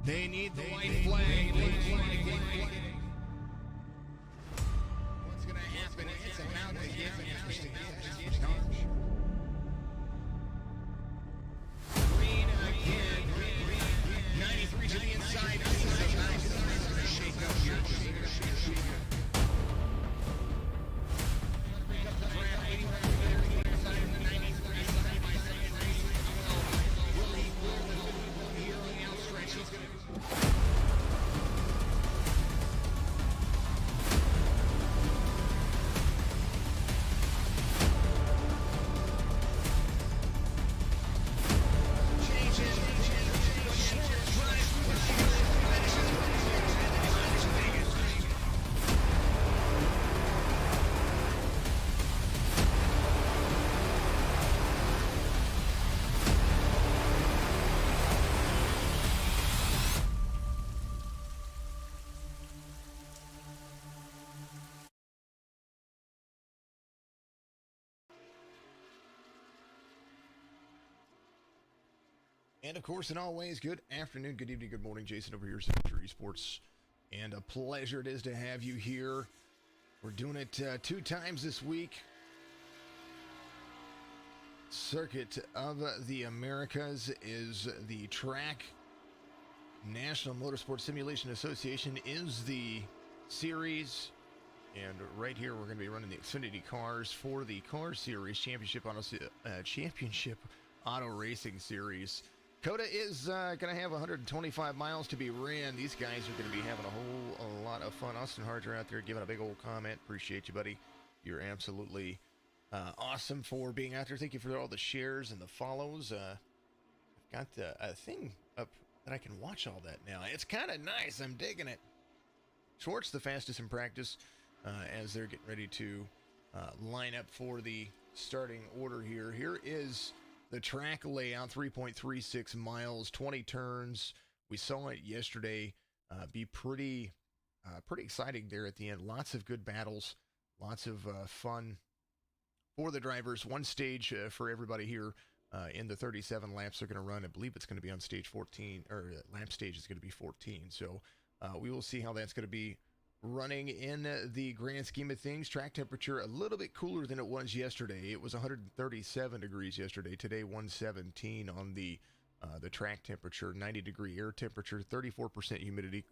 They need the white flag. What's going to happen? It's about to get interesting. Green again. 93 to the inside. Shake up here. And of course, in all ways, good afternoon, good evening, good morning. Jason over here, Signature Esports. And a pleasure it is to have you here. We're doing it 2 times this week. Circuit of the Americas is the track. National Motorsport Simulation Association is the series. And right here, we're going to be running the Xfinity cars for the Car Series Championship Auto Racing Series. COTA is going to have 125 miles to be ran. These guys are going to be having a whole lot of fun. Austin Harger out there giving a big old comment. Appreciate you, buddy. You're absolutely awesome for being out there. Thank you for all the shares and the follows. I've got a thing up that I can watch all that now. It's kind of nice. I'm digging it. Schwartz, the fastest in practice, as they're getting ready to line up for the starting order here. Here is the track layout, 3.36 miles, 20 turns. We saw it yesterday. Be pretty exciting there at the end. Lots of good battles, lots of fun for the drivers. One stage for everybody here in the 37 laps they're going to run. I believe it's going to be on stage 14, or lap stage is going to be 14. So we will see how that's going to be running in the grand scheme of things. Track temperature a little bit cooler than it was yesterday. It was 137 degrees yesterday. Today 117 on the track temperature. 90-degree air temperature. 34% humidity.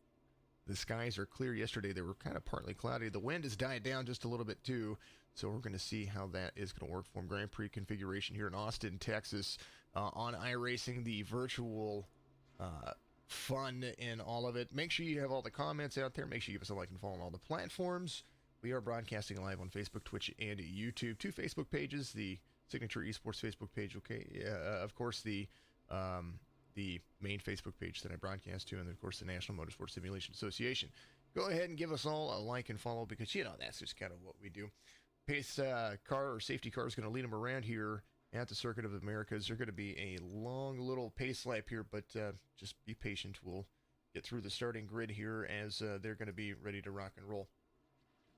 The skies are clear. Yesterday they were kind of partly cloudy. The wind has died down just a little bit too. So we're going to see how that is going to work for them. Grand Prix configuration here in Austin, Texas, on iRacing, the virtual fun in all of it. Make sure you have all the comments out there. Make sure you give us a like and follow on all the platforms. We are broadcasting live on Facebook, Twitch, and YouTube. 2 Facebook pages, the Signature Esports Facebook page, okay, of course the main Facebook page that I broadcast to, and of course the National Motorsport Simulation Association. Go ahead and give us all a like and follow, because that's just kind of what we do. Pace car or safety car is going to lead them around here at the Circuit of the Americas. There's going to be a long little pace lap here, but just be patient. We'll get through the starting grid here as they're going to be ready to rock and roll.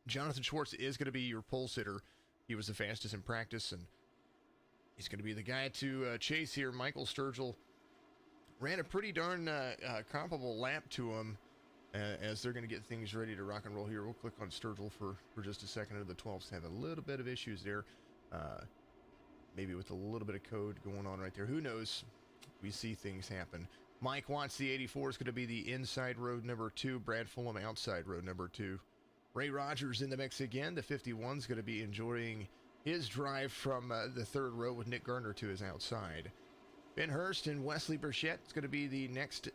Jonathan Schwartz is going to be your pole sitter. He was the fastest in practice, and he's going to be the guy to chase here. Michael Sturgill ran a pretty darn comparable lap to him as they're going to get things ready to rock and roll here. We'll click on Sturgill for just a second. Under the 12s have a little bit of issues there. Maybe with a little bit of code going on right there. Who knows? We see things happen. Mike Watts, the 84, is going to be the inside road number 2. Brad Fulham, outside road number 2. Ray Rogers in the mix again. The 51 is going to be enjoying his drive from the 3rd row with Nick Garner to his outside. Ben Hurst and Wesley Burchett is going to be the next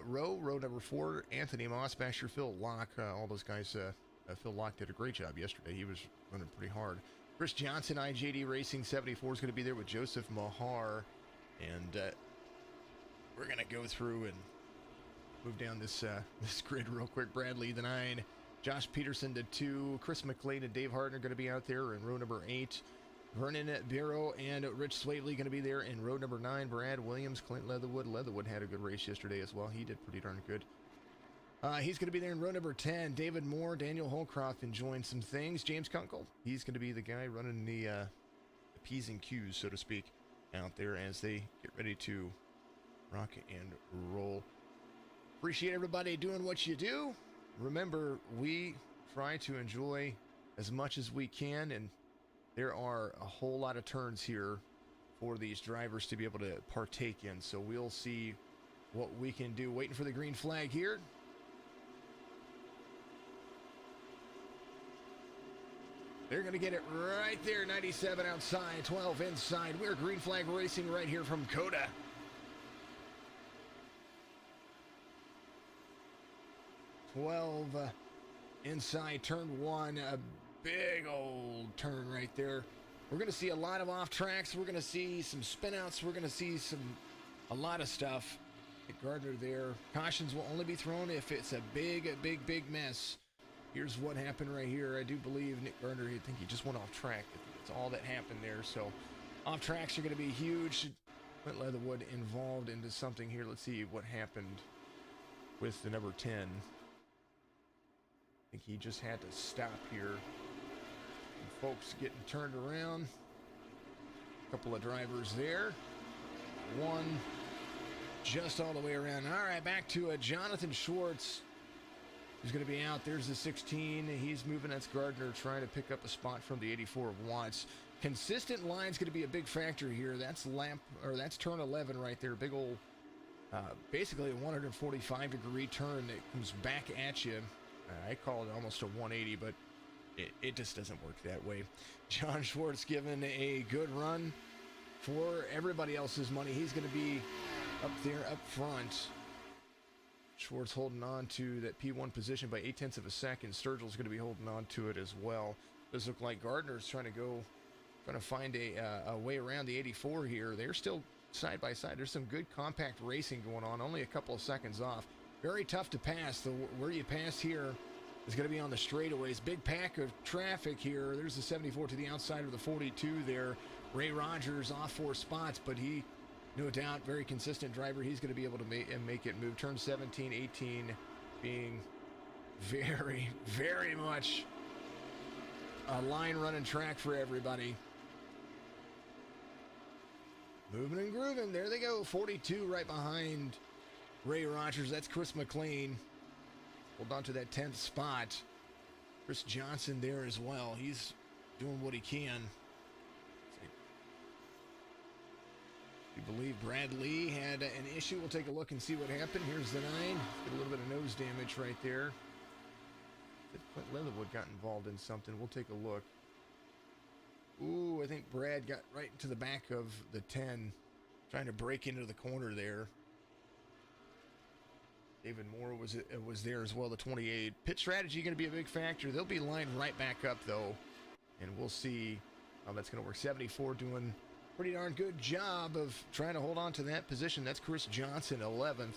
row number 4. Anthony Mossbasher, Phil Locke, all those guys. Phil Locke did a great job yesterday. He was running pretty hard. Chris Johnson, IJD Racing 74, is going to be there with Joseph Mahar. And we're going to go through and move down this grid real quick. Bradley, the 9. Josh Peterson, the 2. Chris McLean and Dave Harden are going to be out there in row number 8. Vernon Bureau and Rich Swatley going to be there in row number 9. Brad Williams, Clint Leatherwood. Leatherwood had a good race yesterday as well. He did pretty darn good. He's going to be there in row number 10. David Moore, Daniel Holcroft enjoying some things. James Kunkel, he's going to be the guy running the P's and Q's, so to speak, out there as they get ready to rock and roll. Appreciate everybody doing what you do. Remember, we try to enjoy as much as we can, and there are a whole lot of turns here for these drivers to be able to partake in. So we'll see what we can do. Waiting for the green flag here. They're going to get it right there. 97 outside, 12 inside. We're green flag racing right here from COTA. 12 inside turn 1. A big old turn right there. We're going to see a lot of off tracks. We're going to see some spinouts. We're going to see a lot of stuff. Nick Gardner there. Cautions will only be thrown if it's a big mess. Here's what happened right here. I do believe Nick Gardner, I think he just went off track. I think that's all that happened there. So off tracks are going to be huge. Clint Leatherwood involved into something here. Let's see what happened with the number 10. I think he just had to stop here. And folks getting turned around. A couple of drivers there. One just all the way around. All right, back to Jonathan Schwartz. Who's going to be out. There's the 16. He's moving. That's Gardner trying to pick up a spot from the 84 of Watts. Consistent line's going to be a big factor here. That's that's turn 11 right there. Big old, basically a 145-degree turn that comes back at you. I call it almost a 180, but it just doesn't work that way. John Schwartz given a good run for everybody else's money. He's going to be up there up front. Schwartz holding on to that P1 position by 0.8 of a second. Sturgill's going to be holding on to it as well. Does look like Gardner's trying to find a way around the 84 here. They're still side by side. There's some good compact racing going on. Only a couple of seconds off. Very tough to pass. Where you pass here is going to be on the straightaways. Big pack of traffic here. There's the 74 to the outside of the 42 there. Ray Rogers off 4 spots, but he, no doubt, very consistent driver. He's going to be able to make it move. Turn 17, 18 being very, very much a line running track for everybody. Moving and grooving. There they go. 42 right behind Ray Rogers. That's Chris McLean. Hold on to that 10th spot. Chris Johnson there as well. He's doing what he can. We believe Brad Lee had an issue. We'll take a look and see what happened. Here's the 9. Get a little bit of nose damage right there. Clint Leatherwood got involved in something. We'll take a look. Ooh, I think Brad got right into the back of the 10, trying to break into the corner there. David Moore was there as well, the 28. Pit strategy going to be a big factor. They'll be lined right back up, though, and we'll see how that's going to work. 74 doing pretty darn good job of trying to hold on to that position. That's Chris Johnson, 11th,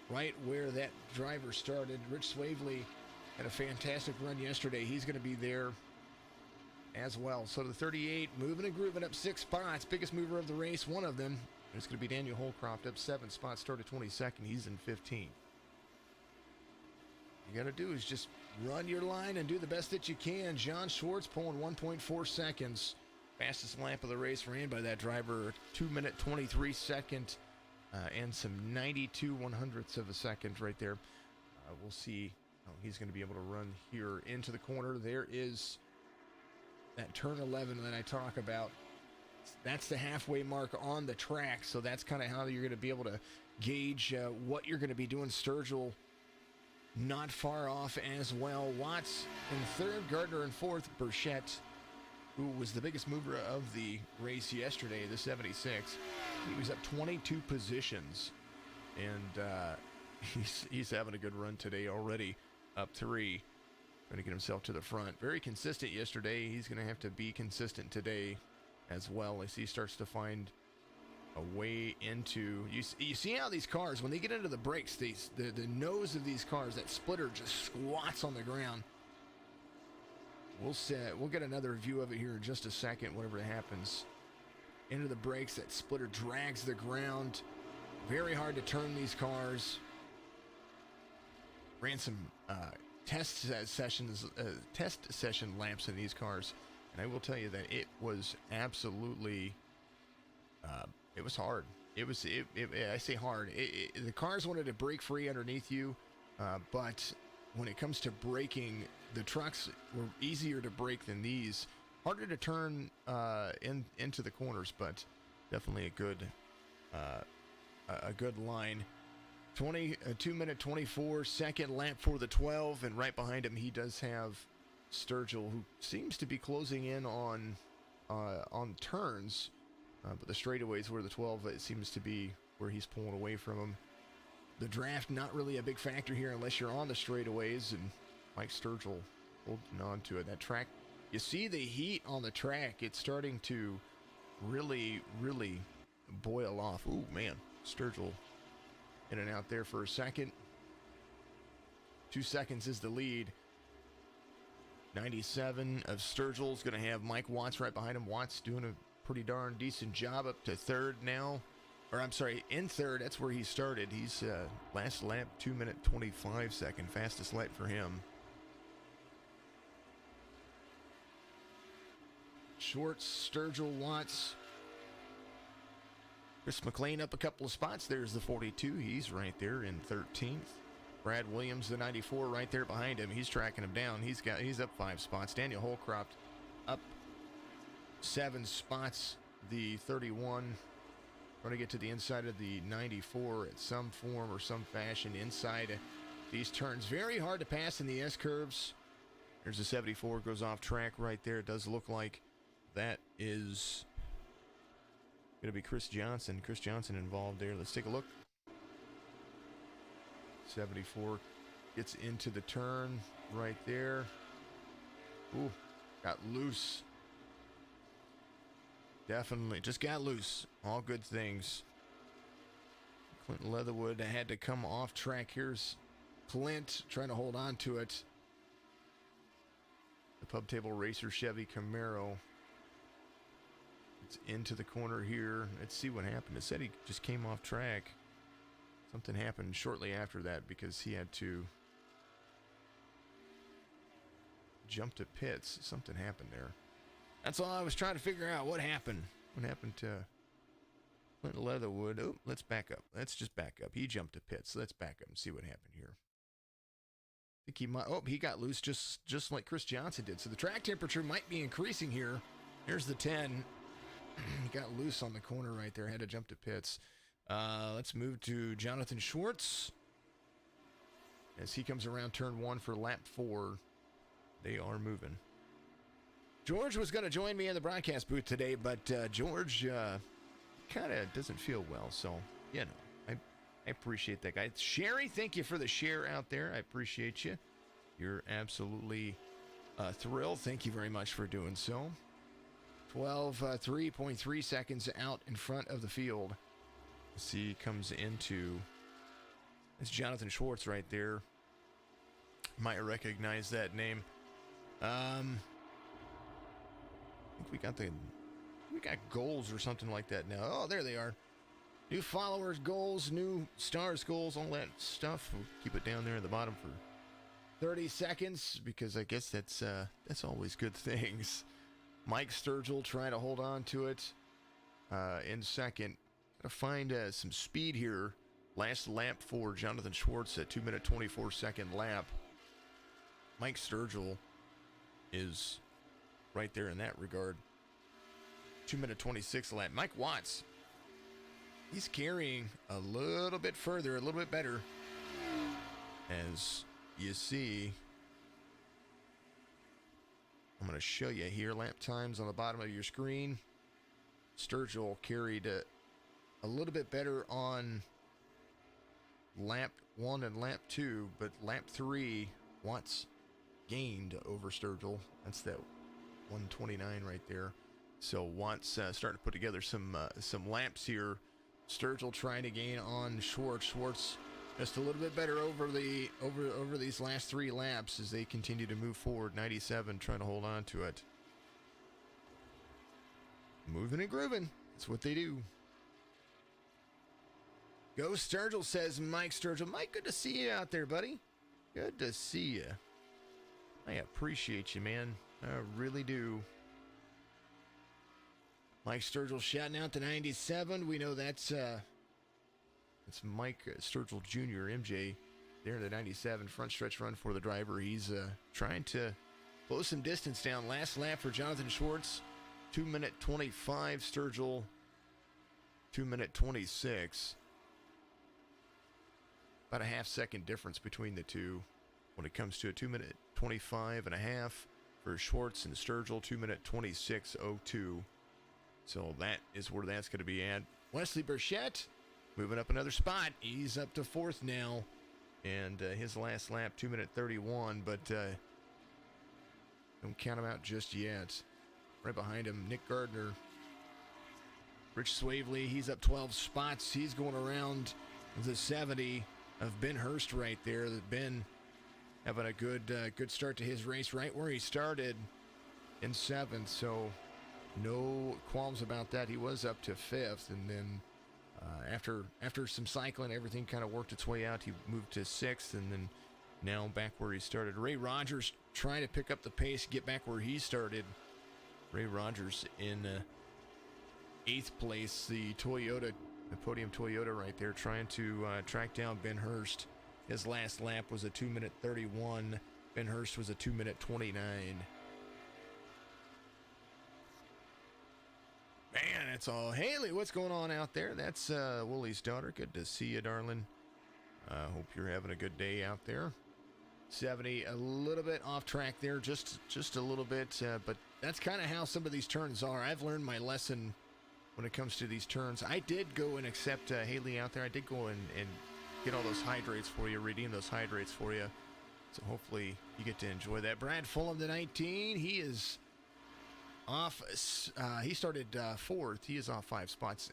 right where that driver started. Rich Swavely had a fantastic run yesterday. He's going to be there as well. So the 38 moving and grooving up 6 spots. Biggest mover of the race, one of them. It's going to be Daniel Holcroft up 7 spots, started 22nd. He's in 15. You got to do is just run your line and do the best that you can. John Schwartz pulling 1.4 seconds. Fastest lap of the race ran by that driver, 2-minute 23 second, and some 92 100ths of a second right there. We'll see how he's going to be able to run here into the corner. There is that turn 11 that I talk about. That's the halfway mark on the track, so that's kind of how you're going to be able to gauge what you're going to be doing. Sturgill not far off as well. Watts in 3rd, Gardner in 4th, Burchett, who was the biggest mover of the race yesterday, the 76. He was up 22 positions, and he's having a good run today already, up 3, trying to get himself to the front. Very consistent yesterday. He's going to have to be consistent today as well as he starts to find a way into. You see how these cars, when they get into the brakes, the nose of these cars, that splitter just squats on the ground. We'll get another view of it here in just a second, whatever happens. Into the brakes, that splitter drags the ground. Very hard to turn these cars. Ran some test session laps in these cars, and I will tell you that it was absolutely, it was hard. It was, I say hard. The cars wanted to break free underneath you, but when it comes to braking, the trucks were easier to brake than these. Harder to turn into the corners, but definitely a good line. 2 minute 24 second lap for the 12, and right behind him he does have Sturgill, who seems to be closing in on turns. But the straightaways where the 12, it seems to be where he's pulling away from him. The draft, not really a big factor here unless you're on the straightaways, and Mike Sturgill holding on to it. That track, you see the heat on the track. It's starting to really, really boil off. Ooh, man. Sturgill in and out there for a second. 2 seconds is the lead. 97 of Sturgill's going to have Mike Watts right behind him. Watts doing a pretty darn decent job up to third now. Or I'm sorry, in third. That's where he started. He's last lap, 2 minute 25 second. Fastest lap for him. Schwartz, Sturgill, Watts. Chris McLean up a couple of spots. There's the 42. He's right there in 13th. Brad Williams, the 94, right there behind him. He's tracking him down. He's up 5 spots. Daniel Holcroft up 7 spots. The 31 going to get to the inside of the 94 at some form or some fashion inside these turns. Very hard to pass in the S curves. There's a 74 goes off track right there. It does look like that is going to be Chris Johnson. Chris Johnson involved there. Let's take a look. 74 gets into the turn right there. Ooh, got loose. Definitely just got loose. All good things. Clint Leatherwood had to come off track. Here's Clint trying to hold on to it. The Pub Table Racer Chevy Camaro. It's into the corner here. Let's see what happened. It said he just came off track. Something happened shortly after that because he had to jump to pits. Something happened there. That's all I was trying to figure out. What happened? What happened to Clint Leatherwood? Oh, let's back up. Let's just back up. He jumped to pits. Let's back up and see what happened here. I think he might. Oh, he got loose just like Chris Johnson did. So the track temperature might be increasing here. Here's the 10. He got loose on the corner right there. Had to jump to pits. Let's move to Jonathan Schwartz as he comes around turn 1 for lap 4. They are moving. George was going to join me in the broadcast booth today, but George kind of doesn't feel well, so, you know, I appreciate that, guy. Sherry, thank you for the share out there. I appreciate you. You're absolutely thrilled. Thank you very much for doing so. 3.3 seconds out in front of the field. See, comes into, it's Jonathan Schwartz right there. Might recognize that name. I think we got goals or something like that now. Oh, there they are. New followers, goals, new stars, goals, all that stuff. We'll keep it down there at the bottom for 30 seconds because I guess that's always good things. Mike Sturgill trying to hold on to it in second. Got to find some speed here. Last lap for Jonathan Schwartz at 2 minute 24 second lap. Mike Sturgill is right there in that regard. 2 minute 26 lap. Mike Watts, he's carrying a little bit further, a little bit better. As you see, I'm going to show you here lap times on the bottom of your screen. Sturgill carried a little bit better on lap 1 and lap 2, but lap 3, Watts gained over Sturgill. That's that 129 right there. So Watts starting to put together some laps here. Sturgill trying to gain on Schwartz. Schwartz just a little bit better over these last 3 laps as they continue to move forward. 97 trying to hold on to it. Moving and grooving. That's what they do. Go Sturgill, says Mike Sturgill. Mike, good to see you out there, buddy. Good to see you. I appreciate you, man. I really do. Mike Sturgill shouting out the 97. We know that's Mike Sturgill Jr., MJ, there in the 97. Front stretch run for the driver. He's trying to close some distance down. Last lap for Jonathan Schwartz, 2-minute 25. Sturgill, 2-minute 26. About a half-second difference between the two when it comes to a 2-minute 25 and a half for Schwartz and Sturgill, 2-minute 26:02. So that is where that's going to be at. Wesley Burchett moving up another spot. He's up to 4th now. And his last lap, 2-minute 31. But don't count him out just yet. Right behind him, Nick Gardner. Rich Swavely, he's up 12 spots. He's going around the 70 of Ben Hurst right there. Ben having a good start to his race right where he started in 7th. So no qualms about that. He was up to 5th, and then after some cycling, everything kind of worked its way out. He moved to 6th, and then now back where he started. Ray Rogers trying to pick up the pace, get back where he started. Ray Rogers in 8th place, the podium Toyota right there, trying to track down Ben Hurst. His last lap was a 2-minute 31. Ben Hurst was a 2-minute 29. Man, that's all. Haley, what's going on out there? That's Woolie's daughter. Good to see you, darling. Hope you're having a good day out there. 70, a little bit off track there, just a little bit, but that's kind of how some of these turns are. I've learned my lesson when it comes to these turns. I did go and accept Haley out there. I did go and get all those hydrates for you, redeem those hydrates for you. So hopefully you get to enjoy that. Brad Fulham, the 19, he is off. He started 4th. He is off 5 spots.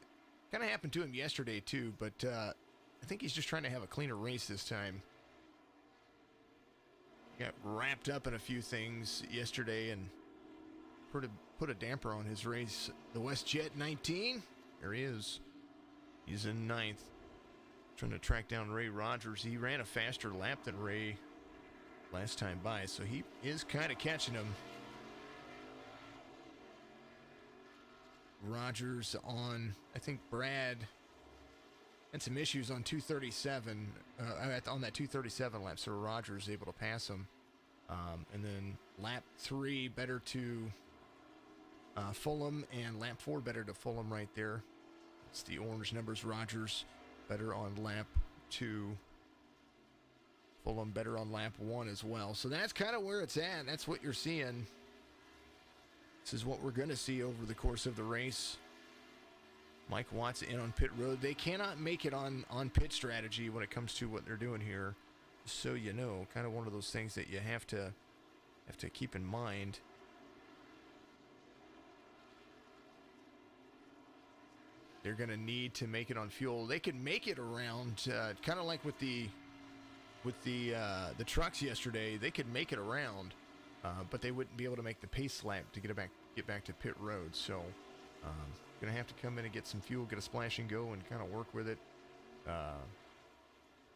Kind of happened to him yesterday too, but I think he's just trying to have a cleaner race this time. Got wrapped up in a few things yesterday and put a damper on his race. The WestJet 19, there he is. He's in 9th. Trying to track down Ray Rogers. He ran a faster lap than Ray last time by, so he is kind of catching him. Rogers on, I think Brad had some issues on 237, on that 237 lap, so Rogers able to pass him. And then lap 3 better to Fulham, and lap 4 better to Fulham right there. It's the orange numbers. Rogers better on lap 2. Fulham better on lap 1 as well. So that's kind of where it's at. That's what you're seeing. This is what we're going to see over the course of the race. Mike Watts in on pit road. They cannot make it on pit strategy when it comes to what they're doing here. So you know, kind of one of those things that you have to keep in mind. They're going to need to make it on fuel. They could make it around, kind of like with the trucks yesterday. They could make it around, but they wouldn't be able to make the pace lap to get back to pit road. So, going to have to come in and get some fuel, get a splash and go, and kind of work with it.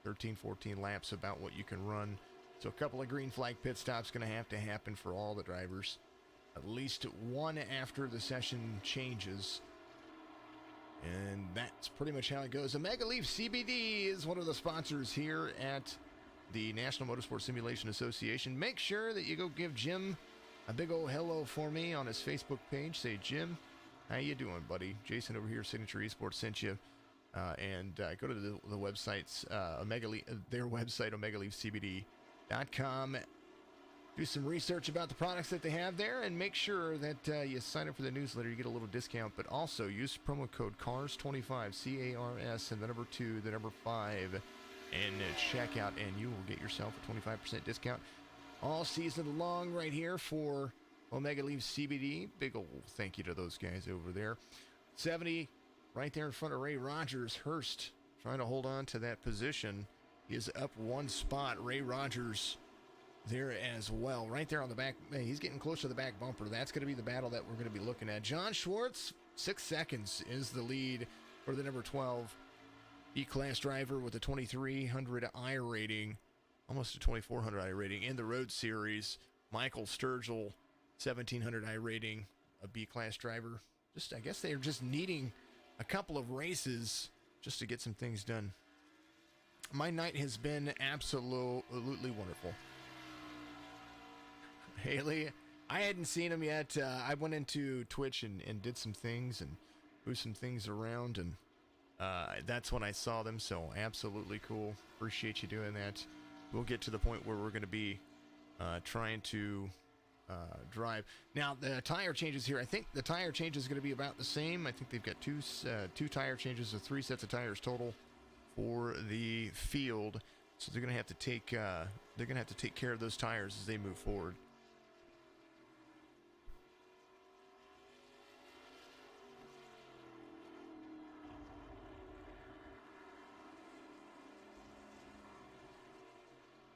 13, 14 laps about what you can run. So a couple of green flag pit stops going to have to happen for all the drivers. At least one after the session changes. And that's pretty much how it goes. Omega Leaf CBD is one of the sponsors here at the National Motorsport Simulation Association. Make sure that you go give Jim a big old hello for me on his Facebook page. Say, Jim, how you doing, buddy? Jason over here, Signature Esports, sent you. And go to the websites, their website, OmegaLeafCBD.com. Do some research about the products that they have there, and make sure that you sign up for the newsletter. You get a little discount, but also use promo code CARS25, C-A-R-S, and the number 2, the number 5, and check out, and you will get yourself a 25% discount all season long right here for Omega Leaf CBD. Big old thank you to those guys over there. 70 right there in front of Ray Rogers. Hurst trying to hold on to that position. He is up 1 spot. Ray Rogers there as well. Right there on the back. He's getting close to the back bumper. That's going to be the battle that we're going to be looking at. John Schwartz, 6 seconds is the lead for the number 12 E-Class driver with a 2300 I rating. Almost a 2400 I rating in the Road Series. Michael Sturgill, 1700 I rating, a B-Class driver. I guess they're just needing a couple of races just to get some things done. My night has been absolutely wonderful. Haley, I hadn't seen him yet. I went into Twitch and did some things and moved some things around, and that's when I saw them, so absolutely cool. Appreciate you doing that. We'll get to the point where we're going to be trying to drive. Now, the tire changes here, I think the tire change is going to be about the same. I think they've got two tire changes, or 3 sets of tires total for the field. So they're going to have to take care of those tires as they move forward.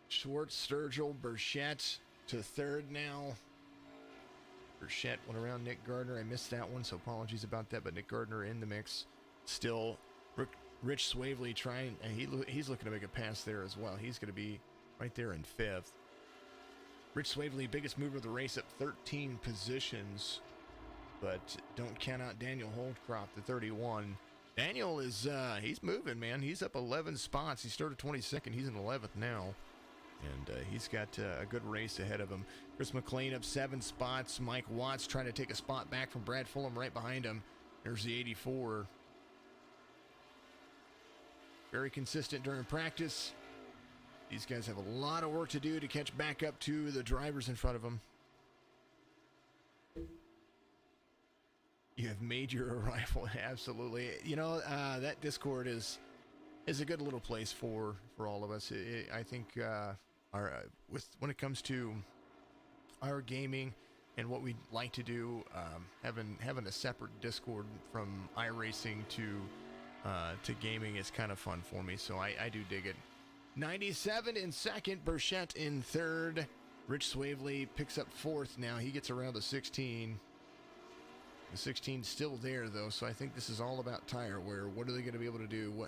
Schwartz, Sturgill, Burchett to third now. Burchett went around Nick Gardner. I missed that one, so apologies about that. But Nick Gardner in the mix. Still, Rich Swavely trying. He's looking to make a pass there as well. He's going to be right there in 5th. Rich Swavely, biggest mover of the race, up 13 positions. But don't count out Daniel Holdcroft, the 31. Daniel is he's moving, man. He's up 11 spots. He started 22nd. He's in 11th now. And he's got a good race ahead of him. Chris McLean up 7 spots. Mike Watts trying to take a spot back from Brad Fulham right behind him. There's the 84. Very consistent during practice. These guys have a lot of work to do to catch back up to the drivers in front of them. You have made your arrival. Absolutely. You know, that Discord is a good little place for all of us. I think when it comes to our gaming and what we like to do, having a separate Discord from iRacing to gaming is kind of fun for me. So I do dig it. 97 in 2nd, Burchett in 3rd. Rich Swavely picks up 4th now. He gets around the 16. The 16 still there though, so I think this is all about tire wear. What are they going to be able to do?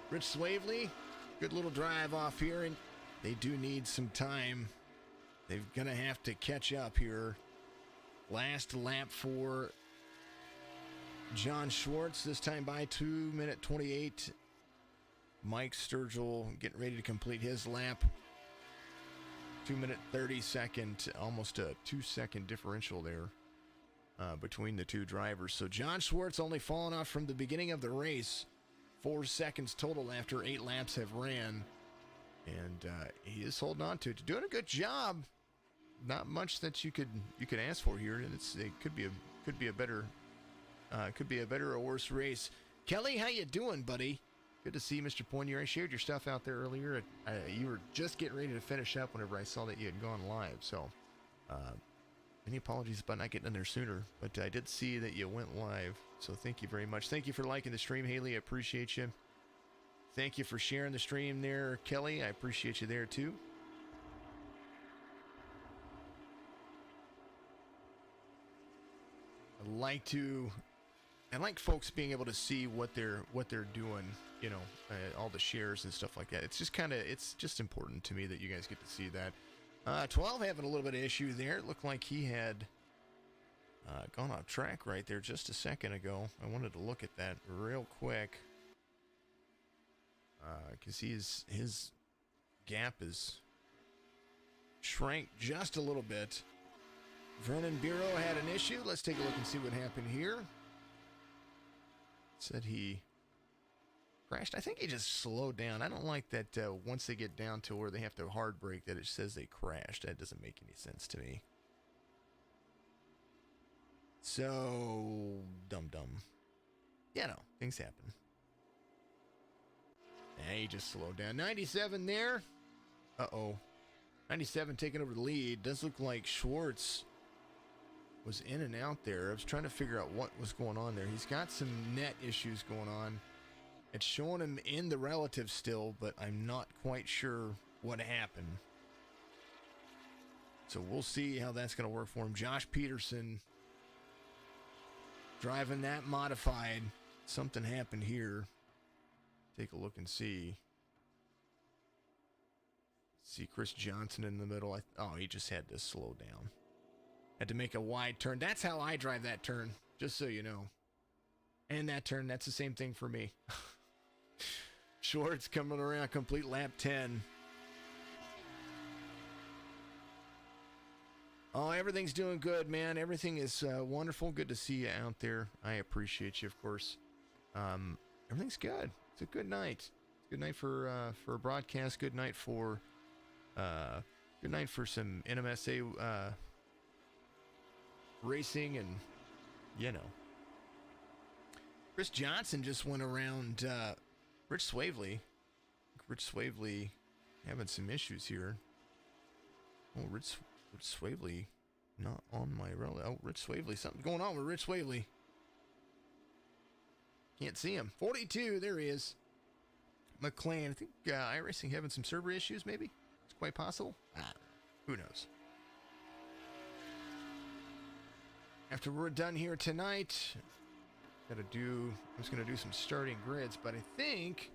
Rich Swavely, good little drive off here, and they do need some time. They're going to have to catch up here. Last lap for John Schwartz, this time by 2:28. Mike Sturgill getting ready to complete his lap. 2:30, almost a 2-second differential there between the two drivers. So John Schwartz only falling off from the beginning of the race. 4 seconds total after 8 laps have ran. And he is holding on to it. Doing a good job. Not much that you could ask for here. And it could be a better or worse race. Kelly, how you doing, buddy? Good to see you, Mr. Poinier. I shared your stuff out there earlier. You were just getting ready to finish up whenever I saw that you had gone live. So, any apologies about not getting in there sooner. But I did see that you went live. So thank you very much. Thank you for liking the stream, Haley. I appreciate you. Thank you for sharing the stream there, Kelly. I appreciate you there, too. I like folks being able to see what they're doing, you know, all the shares and stuff like that. It's just important to me that you guys get to see that. 12 having a little bit of issue there. It looked like he had gone off track right there just a second ago. I wanted to look at that real quick because his gap is shrank just a little bit. Vernon Bureau had an issue. Let's take a look and see what happened here. Said he crashed. I think he just slowed down. I don't like that once they get down to where they have to hard brake that it says they crashed. That doesn't make any sense to me. So, dumb. Yeah, no, things happen. Yeah, he just slowed down. 97 there. Uh-oh. 97 taking over the lead. Does look like Schwartz was in and out there. I was trying to figure out what was going on there. He's got some net issues going on. It's showing him in the relative still, but I'm not quite sure what happened. So we'll see how that's going to work for him. Josh Peterson driving that modified. Something happened here. Take a look and see. See Chris Johnson in the middle. Oh, he just had to slow down. Had to make a wide turn. That's how I drive that turn, just so you know. And that turn, that's the same thing for me. Schwartz coming around, complete lap 10. Oh, everything's doing good, man. Everything is wonderful. Good to see you out there. I appreciate you, of course. Everything's good. It's a good night. Good night for a broadcast. Good night for some NMSA racing, and you know. Chris Johnson just went around Rich Swavely. Rich Swavely having some issues here. Oh, Rich Swavely not on my road. Oh, Rich Swavely. Something's going on with Rich Swavely. Can't see him. 42. There he is. McLean. I think iRacing having some server issues, maybe? It's quite possible. Who knows? After we're done here tonight, I'm just going to do some starting grids, but I think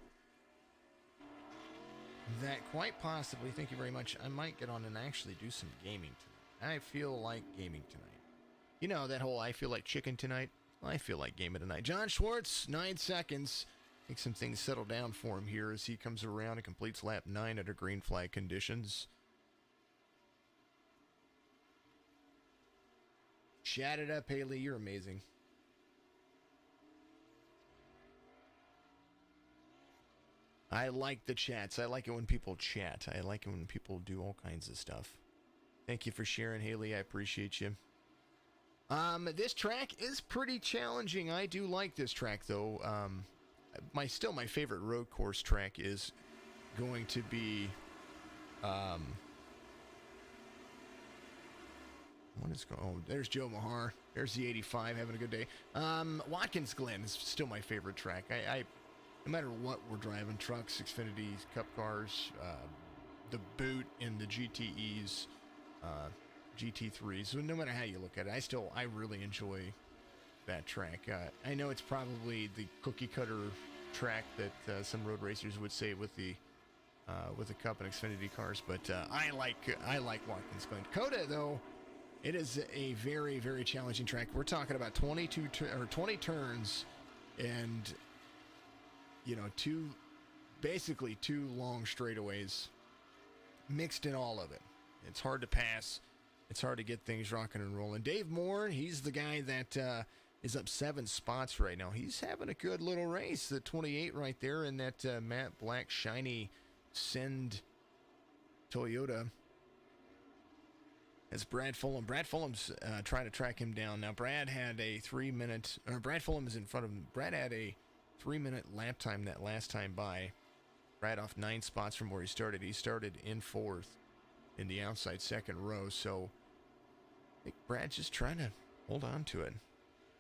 that quite possibly, thank you very much, I might get on and actually do some gaming tonight. I feel like gaming tonight. You know, that whole I feel like chicken tonight? I feel like gaming tonight. John Schwartz, 9 seconds. I think some things settle down for him here as he comes around and completes lap 9 under green flag conditions. Chat it up, Haley. You're amazing. I like the chats. I like it when people chat. I like it when people do all kinds of stuff. Thank you for sharing, Haley. I appreciate you. This track is pretty challenging. I do like this track, though. My favorite road course track is going to be, what is going on? There's Joe Mahar. There's the 85 having a good day. Watkins Glen is still my favorite track. I no matter what we're driving, trucks, Xfinities, Cup cars, the Boot in the GTEs, GT3s. So no matter how you look at it, I really enjoy that track. I know it's probably the cookie cutter track that some road racers would say with the Cup and Xfinity cars, but I like Watkins Glen. COTA, though, it is a very, very challenging track. We're talking about 20 turns, and you know, basically two long straightaways mixed in all of it. It's hard to pass. It's hard to get things rocking and rolling. Dave Moore, he's the guy that is up 7 spots right now. He's having a good little race. The 28 right there in that matte black shiny Send Toyota. It's Brad Fulham. Brad Fulham's trying to track him down. Now, Brad Fulham is in front of him. Brad had a 3-minute lap time that last time by. Brad off 9 spots from where he started. He started in 4th in the outside second row, so I think Brad's just trying to hold on to it.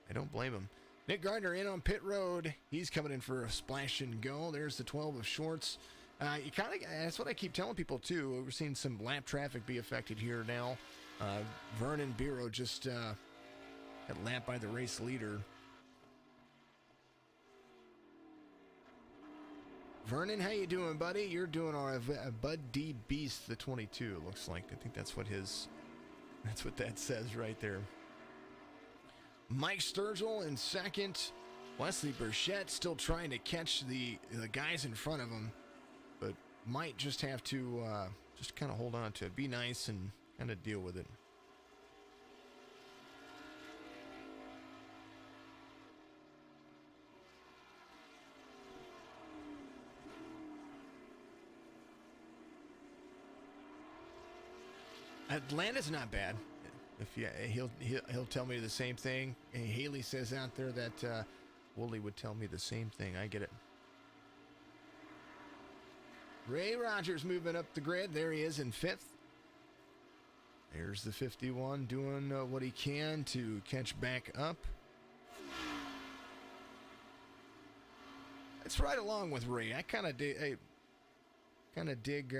I don't blame him. Nick Gardner in on pit road. He's coming in for a splash and go. There's the 12 of Schwartz. That's what I keep telling people, too. We're seeing some lap traffic be affected here now. Vernon Biro just got lapped by the race leader. Vernon, how you doing, buddy? You're doing all right. Bud D Beast, the 22, it looks like. I think that's what that says right there. Mike Sturgill in second. Wesley Burchett still trying to catch the guys in front of him, but might just have to just kind of hold on to it. Be nice and kind of deal with it. Atlanta's not bad. He'll tell me the same thing. Haley says out there that Wooly would tell me the same thing. I get it. Ray Rogers moving up the grid. There he is in 5th. There's the 51 doing what he can to catch back up. It's right along with Ray. I kind of dig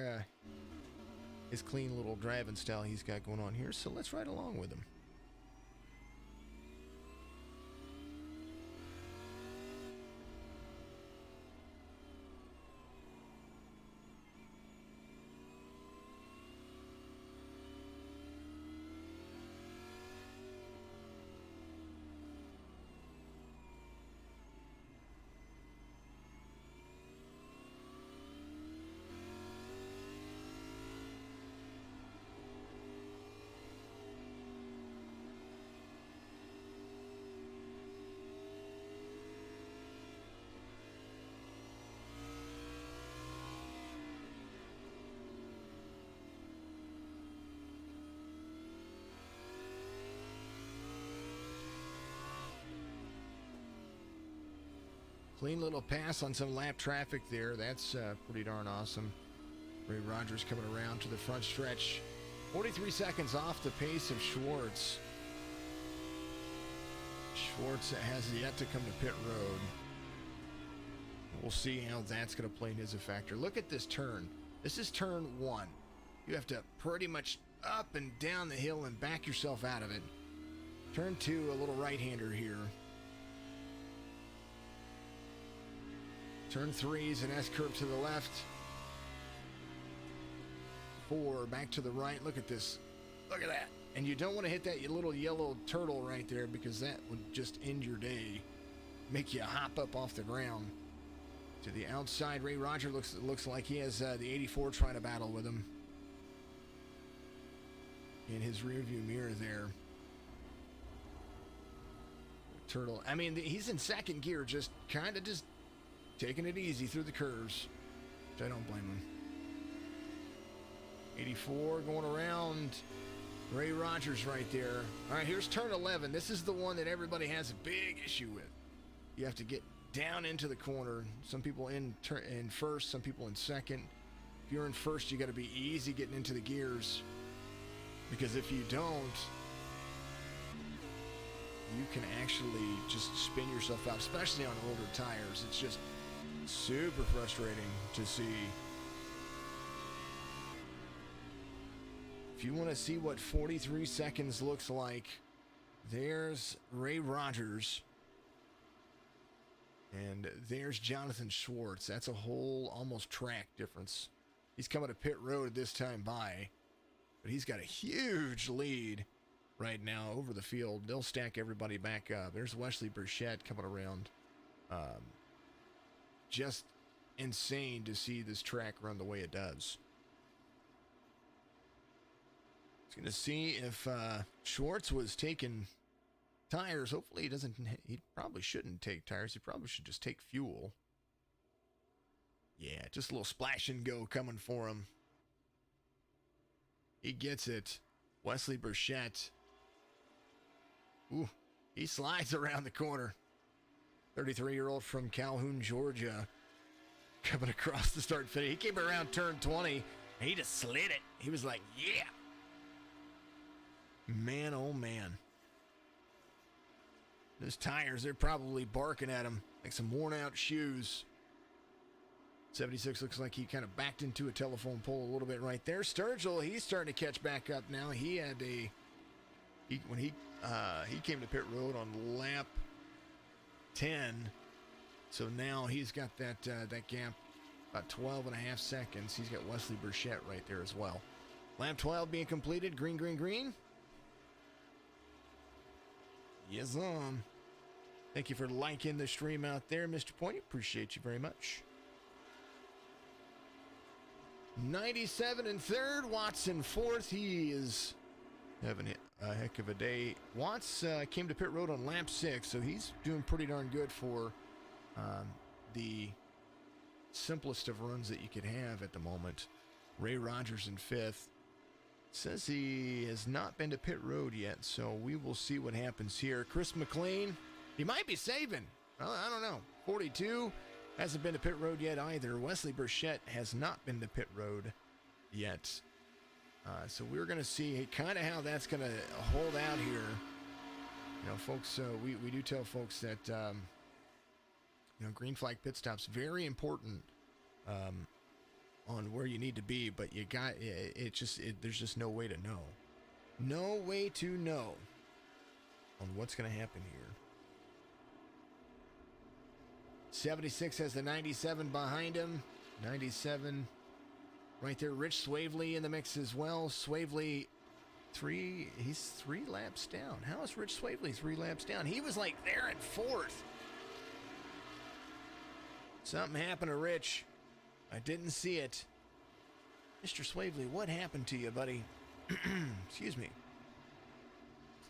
his clean little driving style he's got going on here, so let's ride along with him. Clean little pass on some lap traffic there. That's pretty darn awesome. Ray Rogers coming around to the front stretch. 43 seconds off the pace of Schwartz. Schwartz has yet to come to pit road. We'll see how that's going to play in as a factor. Look at this turn. This is turn 1. You have to pretty much up and down the hill and back yourself out of it. Turn 2, a little right-hander here. Turn 3 is an S-curve to the left. 4, back to the right. Look at this. Look at that. And you don't want to hit that little yellow turtle right there because that would just end your day. Make you hop up off the ground. To the outside, Ray Rogers looks like he has the 84 trying to battle with him. In his rearview mirror there. Turtle. I mean, he's in second gear, just kind of just taking it easy through the curves. Which I don't blame him. 84 going around. Ray Rogers right there. All right, here's turn 11. This is the one that everybody has a big issue with. You have to get down into the corner. Some people in first, some people in second. If you're in first, you got to be easy getting into the gears. Because if you don't, you can actually just spin yourself out, especially on older tires. It's just super frustrating to see. If you want to see what 43 seconds looks like, there's Ray Rogers. And there's Jonathan Schwartz. That's a whole almost track difference. He's coming to pit road this time by. But he's got a huge lead right now over the field. They'll stack everybody back up. There's Wesley Burchett coming around. Just insane to see this track run the way it does. It's going to see if Schwartz was taking tires. Hopefully he probably shouldn't take tires. He probably should just take fuel. Yeah, just a little splash and go coming for him. He gets it. Wesley Burchett. Ooh, he slides around the corner. 33-year-old from Calhoun, Georgia. Coming across the start finish. He came around turn 20. And he just slid it. He was like, yeah. Man, oh man. Those tires, they're probably barking at him like some worn out shoes. 76 looks like he kind of backed into a telephone pole a little bit right there. Sturgill, he's starting to catch back up now. He had when he came to pit road on lap 10. So now he's got that gap about 12 and a half seconds. He's got Wesley Burchett right there as well. Lap 12 being completed. Green, green, green. Yes, thank you for liking the stream out there, Mr. Pointy. Appreciate you very much. 97 in third, Watson fourth. He is having a heck of a day. Watts came to pit road on lap 6, so he's doing pretty darn good for the simplest of runs that you could have at the moment. Ray Rogers in fifth. Says he has not been to pit road yet, so we will see what happens here. Chris McLean, he might be saving. I don't know. 42 hasn't been to pit road yet either. Wesley Burchett has not been to pit road yet. So we're going to see kind of how that's going to hold out here. You know, folks, we do tell folks that, you know, green flag pit stops, very important on where you need to be, but you got there's just no way to know. No way to know on what's going to happen here. 76 has the 97 behind him. 97 right there. Rich Swavely in the mix as well. Swavely, he's 3 laps down. How is Rich Swavely 3 laps down? He was like there in fourth. Something happened to Rich. I didn't see it. Mr. Swavely, what happened to you, buddy? Excuse me.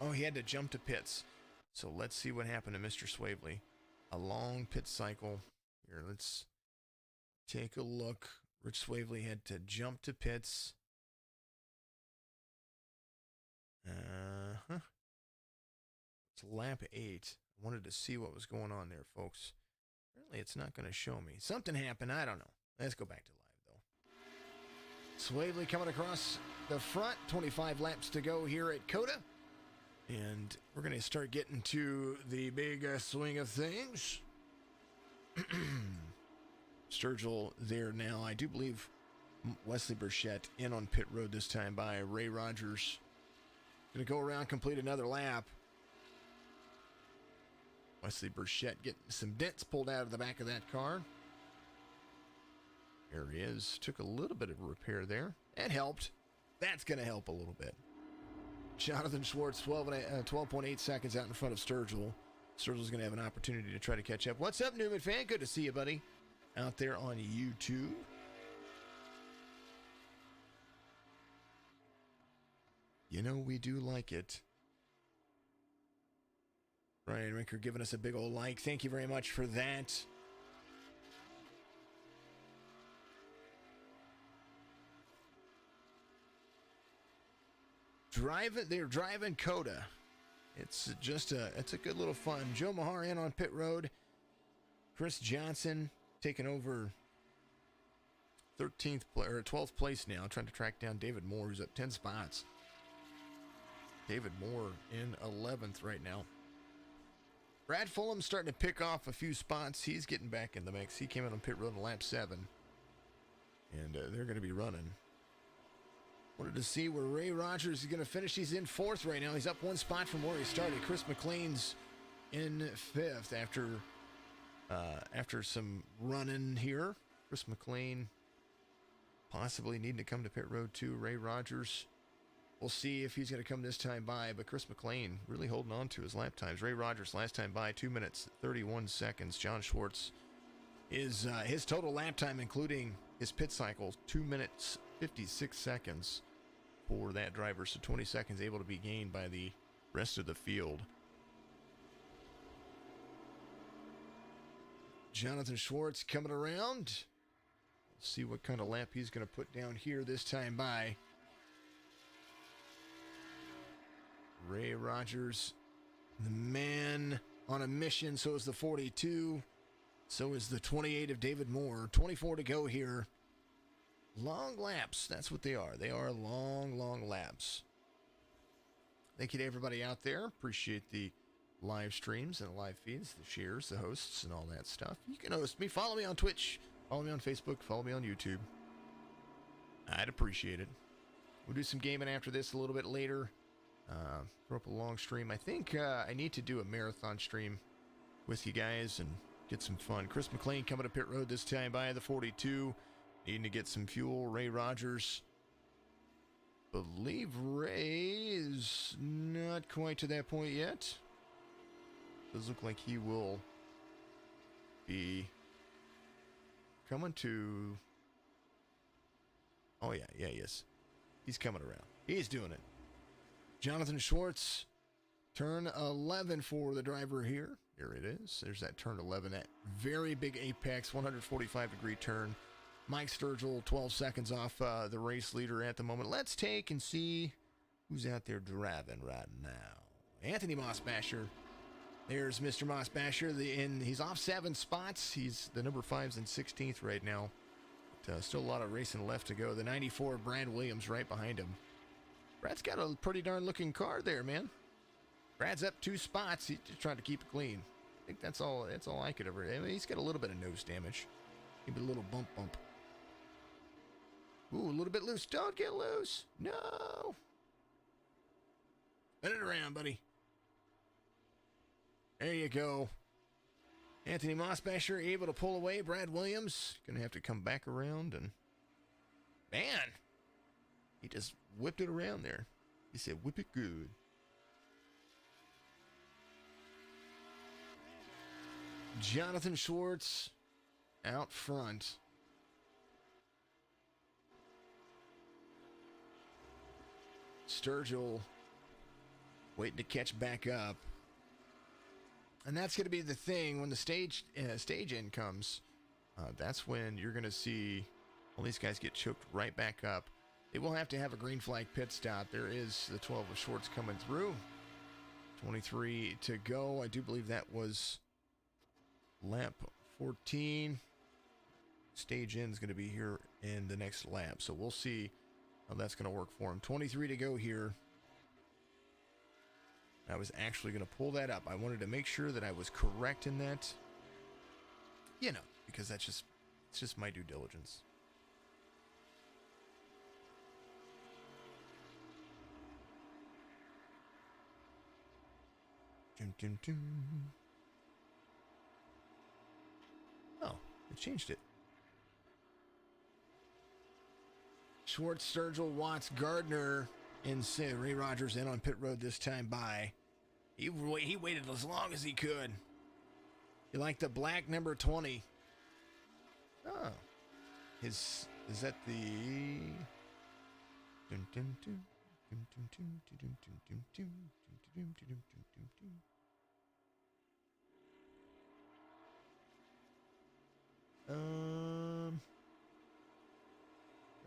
Oh, he had to jump to pits. So let's see what happened to Mr. Swavely. A long pit cycle. Here, let's take a look. Rich Swavely had to jump to pits. It's lap 8. I wanted to see what was going on there, folks. It's not going to show me. Something happened. I don't know. Let's go back to live, though. Swavely coming across the front. 25 laps to go here at COTA. And we're going to start getting to the big swing of things. Sturgill there now. I do believe Wesley Burchett in on pit road this time by Ray Rogers. Going to go around, complete another lap. Wesley Burchett getting some dents pulled out of the back of that car. There he is. Took a little bit of a repair there. That helped. That's going to help a little bit. Jonathan Schwartz, 12.8 seconds out in front of Sturgill. Sturgill's going to have an opportunity to try to catch up. What's up, Newman fan? Good to see you, buddy. Out there on YouTube. You know, we do like it. Ryan Rinker giving us a big old like. Thank you very much for that. They're driving COTA. It's just it's a good little fun. Joe Mahar in on pit road. Chris Johnson taking over 12th place now, trying to track down David Moore, who's up 10 spots. David Moore in 11th right now. Brad Fulham's starting to pick off a few spots. He's getting back in the mix. He came out on pit road in lap 7. And they're going to be running. Wanted to see where Ray Rogers is going to finish. He's in 4th right now. He's up 1 spot from where he started. Chris McLean's in 5th after some running here. Chris McLean possibly needing to come to pit road too. Ray Rogers, we'll see if he's going to come this time by, but Chris McLean really holding on to his lap times. Ray Rogers last time by 2 minutes 31 seconds. John Schwartz is his total lap time, including his pit cycle, 2 minutes 56 seconds for that driver. So 20 seconds able to be gained by the rest of the field. Jonathan Schwartz coming around. Let's see what kind of lap he's going to put down here this time by. Ray Rogers, the man on a mission. So is the 42. So is the 28 of David Moore. 24 to go here. Long laps. That's what they are. They are long, long laps. Thank you to everybody out there. Appreciate the live streams and live feeds, the shares, the hosts, and all that stuff. You can host me. Follow me on Twitch. Follow me on Facebook. Follow me on YouTube. I'd appreciate it. We'll do some gaming after this a little bit later. Throw up a long stream. I think I need to do a marathon stream with you guys and get some fun. Chris McLean coming to pit road this time by the 42. Needing to get some fuel. Ray Rogers. Believe Ray is not quite to that point yet. Does look like he will be coming to... Oh, yeah, he is. He's coming around. He's doing it. Jonathan Schwartz, turn 11 for the driver here. Here it is. There's that turn 11, that very big apex, 145-degree turn. Mike Sturgill, 12 seconds off the race leader at the moment. Let's take and see who's out there driving right now. Anthony Mossbasher. There's Mr. Mossbasher. He's off 7 spots. He's the number 5's in 16th right now. But, still a lot of racing left to go. The 94 Brad Williams right behind him. Brad's got a pretty darn looking car there, man. Brad's up 2 spots. He's just trying to keep it clean. I think that's all I could ever... I mean, he's got a little bit of nose damage. Maybe a little bump. Ooh, a little bit loose. Don't get loose. No. Spin it around, buddy. There you go. Anthony Mossbasher able to pull away. Brad Williams going to have to come back around. And man, he just whipped it around there. He said, whip it good. Jonathan Schwartz out front. Sturgill waiting to catch back up. And that's going to be the thing when the stage end comes. That's when you're going to see all these guys get choked right back up. They will have to have a green flag pit stop. There is the 12 of Schwartz coming through. 23 to go. I do believe that was lap 14. Stage in is going to be here in the next lap, so we'll see how that's going to work for him. 23 to go here. I was actually going to pull that up. I wanted to make sure that I was correct in that. You know, because it's just my due diligence. Dun, dun, dun. Oh, it changed it. Schwartz, Sturgill, Watts, Gardner, and Ray Rogers in on pit road this time by. He waited as long as he could. You like the black number 20? Oh, is that the? Dun, dun, dun, dun, dun, dun, dun, dun, dun, dun, dun, dun, dun, dun.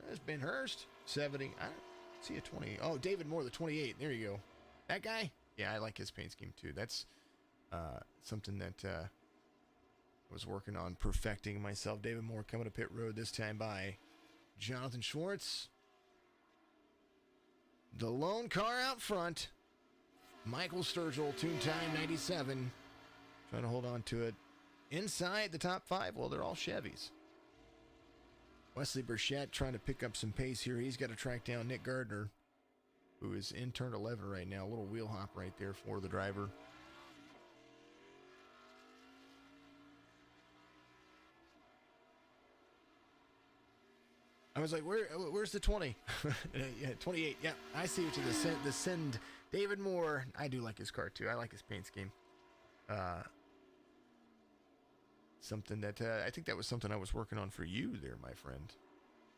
That's Ben Hurst, 70. I don't see a 20. Oh, David Moore, the 28. There you go. That guy? Yeah, I like his paint scheme too. That's something that I was working on perfecting myself. David Moore coming to pit road this time by Jonathan Schwartz. The lone car out front. Michael Sturgill, tune time 97. Trying to hold on to it. Inside the top 5, well, they're all Chevys. Wesley Burchett trying to pick up some pace here. He's got to track down Nick Gardner, who is in turn 11 right now. A little wheel hop right there for the driver. I was like, where's the 20? Yeah, 28. Yeah, I see what you the send. David Moore. I do like his car too. I like his paint scheme. Something that I think that was something I was working on for you there, my friend.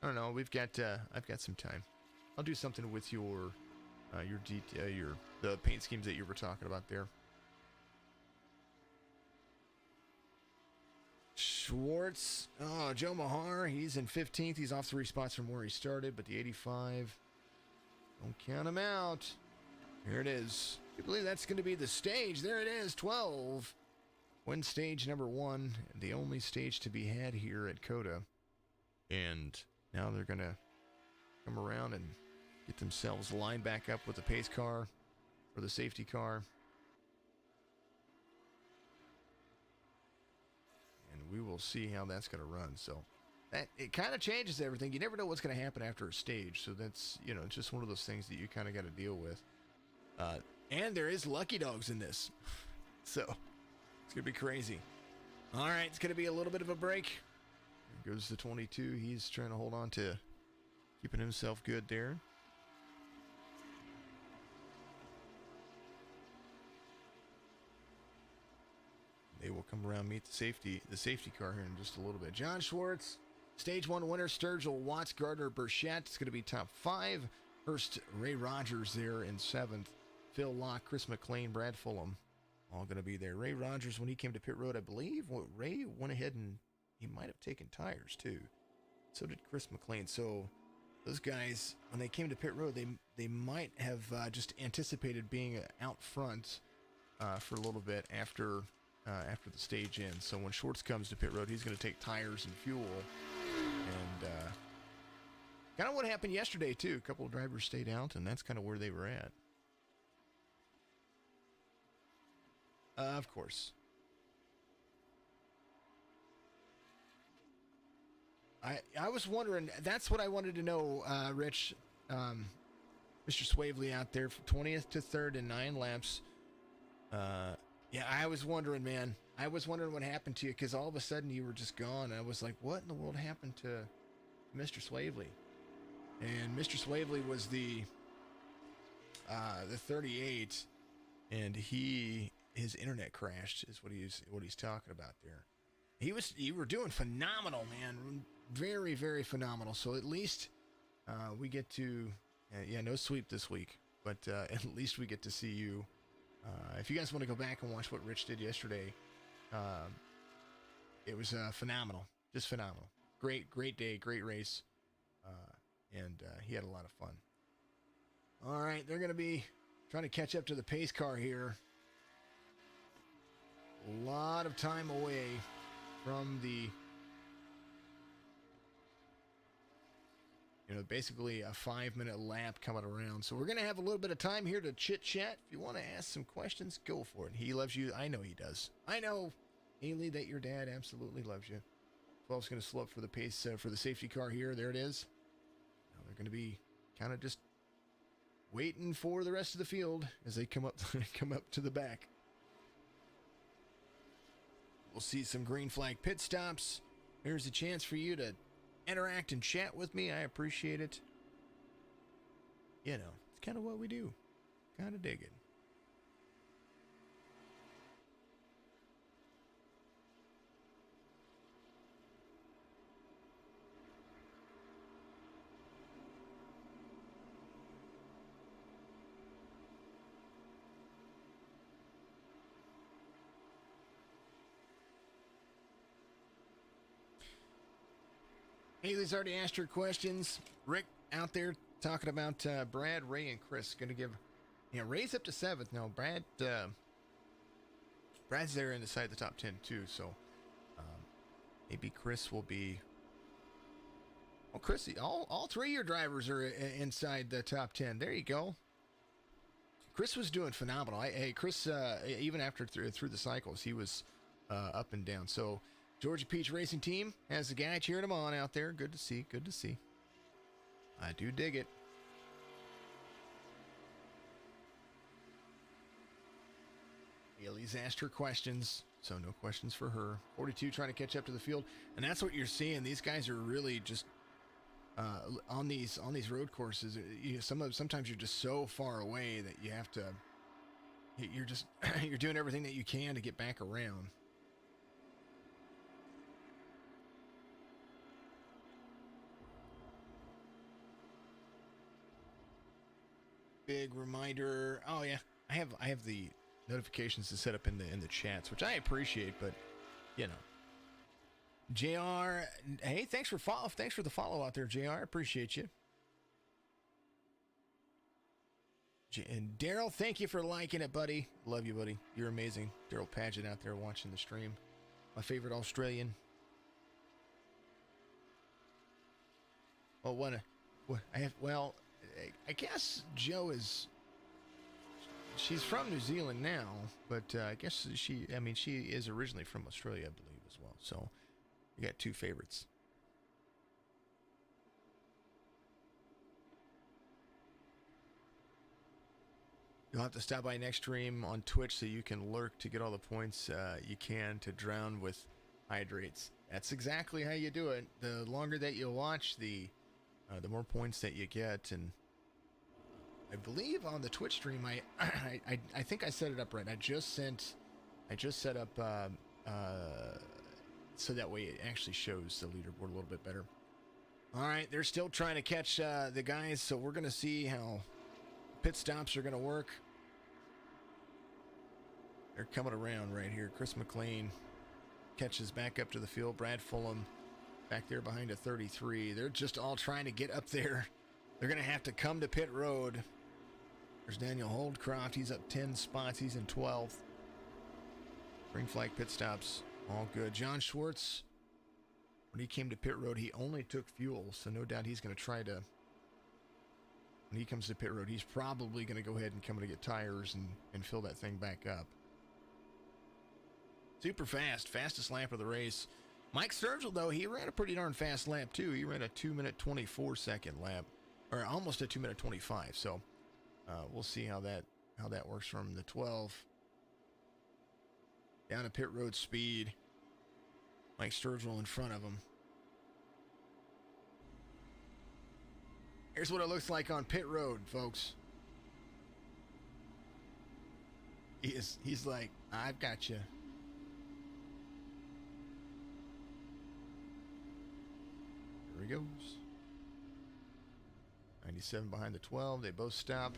I don't know. I've got some time. I'll do something with your the paint schemes that you were talking about there. Schwartz, Joe Mahar, he's in 15th. He's off 3 spots from where he started, but the 85, don't count him out. Here it is. You believe that's going to be the stage? There it is, 12. Win stage number 1, the only stage to be had here at COTA. And now they're going to come around and get themselves lined back up with the pace car or the safety car. And we will see how that's going to run. So that it kind of changes everything. You never know what's going to happen after a stage. So that's, it's just one of those things that you kind of got to deal with. And there is lucky dogs in this. So it's going to be crazy. All right, it's going to be a little bit of a break. Here goes the 22. He's trying to hold on to keeping himself good there. They will come around, meet the safety car here in just a little bit. John Schwartz, stage 1 winner. Sturgill, Watts, Gardner, Burchett. It's going to be top 5. First, Ray Rogers there in 7th. Phil Locke, Chris McLean, Brad Fulham, all going to be there. Ray Rogers, when he came to pit road, I believe Ray went ahead and he might have taken tires too. So did Chris McLean. So those guys, when they came to pit road, they might have just anticipated being out front for a little bit after the stage ends. So when Schwartz comes to pit road, he's going to take tires and fuel. And kind of what happened yesterday too. A couple of drivers stayed out, and that's kind of where they were at. Of course. I was wondering, that's what I wanted to know, Rich. Mr. Swavely out there from 20th to 3rd in 9 laps. Yeah, I was wondering, man. I was wondering what happened to you, because all of a sudden you were just gone. I was like, what in the world happened to Mr. Swavely? And Mr. Swavely was the 38, and his internet crashed, is what he's talking about there. You were doing phenomenal, man. Very, very phenomenal. So at least we get to, no sweep this week, but at least we get to see you. If you guys want to go back and watch what Rich did yesterday, it was phenomenal. Just phenomenal. Great day, great race. And he had a lot of fun. All right, they're going to be trying to catch up to the pace car here. A lot of time away. from the, basically a 5-minute lap coming around. So we're going to have a little bit of time here to chit chat. If you want to ask some questions, go for it. He loves you. I know he does. I know, Haley, that your dad absolutely loves you. 12's going to slow up for the pace for the safety car here. There it is. Now they're going to be kind of just waiting for the rest of the field as they come up to the back. We'll see some green flag pit stops. There's a chance for you to interact and chat with me. I appreciate it. It's kind of what we do. Kind of dig it. Haley's already asked her questions. Rick out there talking about Brad, Ray, and Chris. Going to give, Ray's up to 7th. No, Brad's there inside the top 10 too. So maybe Chris will be. Well, Chris, all 3 of your drivers are inside the top 10. There you go. Chris was doing phenomenal. Chris, even after through the cycles, he was up and down. So. Georgia Peach Racing Team has the guy cheering him on out there. Good to see. Good to see. I do dig it. Haley's asked her questions, so no questions for her. 42 trying to catch up to the field, and that's what you're seeing. These guys are really just on these road courses. Sometimes you're just so far away that you have to. You're doing everything that you can to get back around. Big reminder. Oh yeah, I have the notifications to set up in the chats, which I appreciate, but JR, hey, thanks for the follow out there, JR. I appreciate you. And Daryl, thank you for liking it, buddy. Love you, buddy. You're amazing. Daryl Paget out there watching the stream. My favorite Australian. I guess Jo she's from New Zealand now, but I guess she is originally from Australia, I believe, as well. So you got 2 favorites. You'll have to stop by next stream on Twitch so you can lurk to get all the points you can to drown with hydrates. That's exactly how you do it. The longer that you watch, the more points that you get. And I believe on the Twitch stream, I think I set it up right. I just set up so that way it actually shows the leaderboard a little bit better. All right, they're still trying to catch the guys, so we're going to see how pit stops are going to work. They're coming around right here. Chris McLean catches back up to the field. Brad Fulham back there behind a 33. They're just all trying to get up there. They're going to have to come to pit road. There's Daniel Holdcroft. He's up 10 spots. He's in 12th. Green flag pit stops. All good. John Schwartz, when he came to pit road, he only took fuel. So no doubt he's going to try to, when he comes to pit road, he's probably going to go ahead and come to get tires and fill that thing back up. Super fast. Fastest lap of the race. Mike Sturgill, though, he ran a pretty darn fast lap, too. He ran a 2-minute 24-second lap, or almost a 2-minute 25. So we'll see how that works from the 12 down to pit road speed. Mike Sturgill in front of him. Here's what it looks like on pit road, folks. He's like, I've got you. Here he goes. 97 behind the 12. They both stop.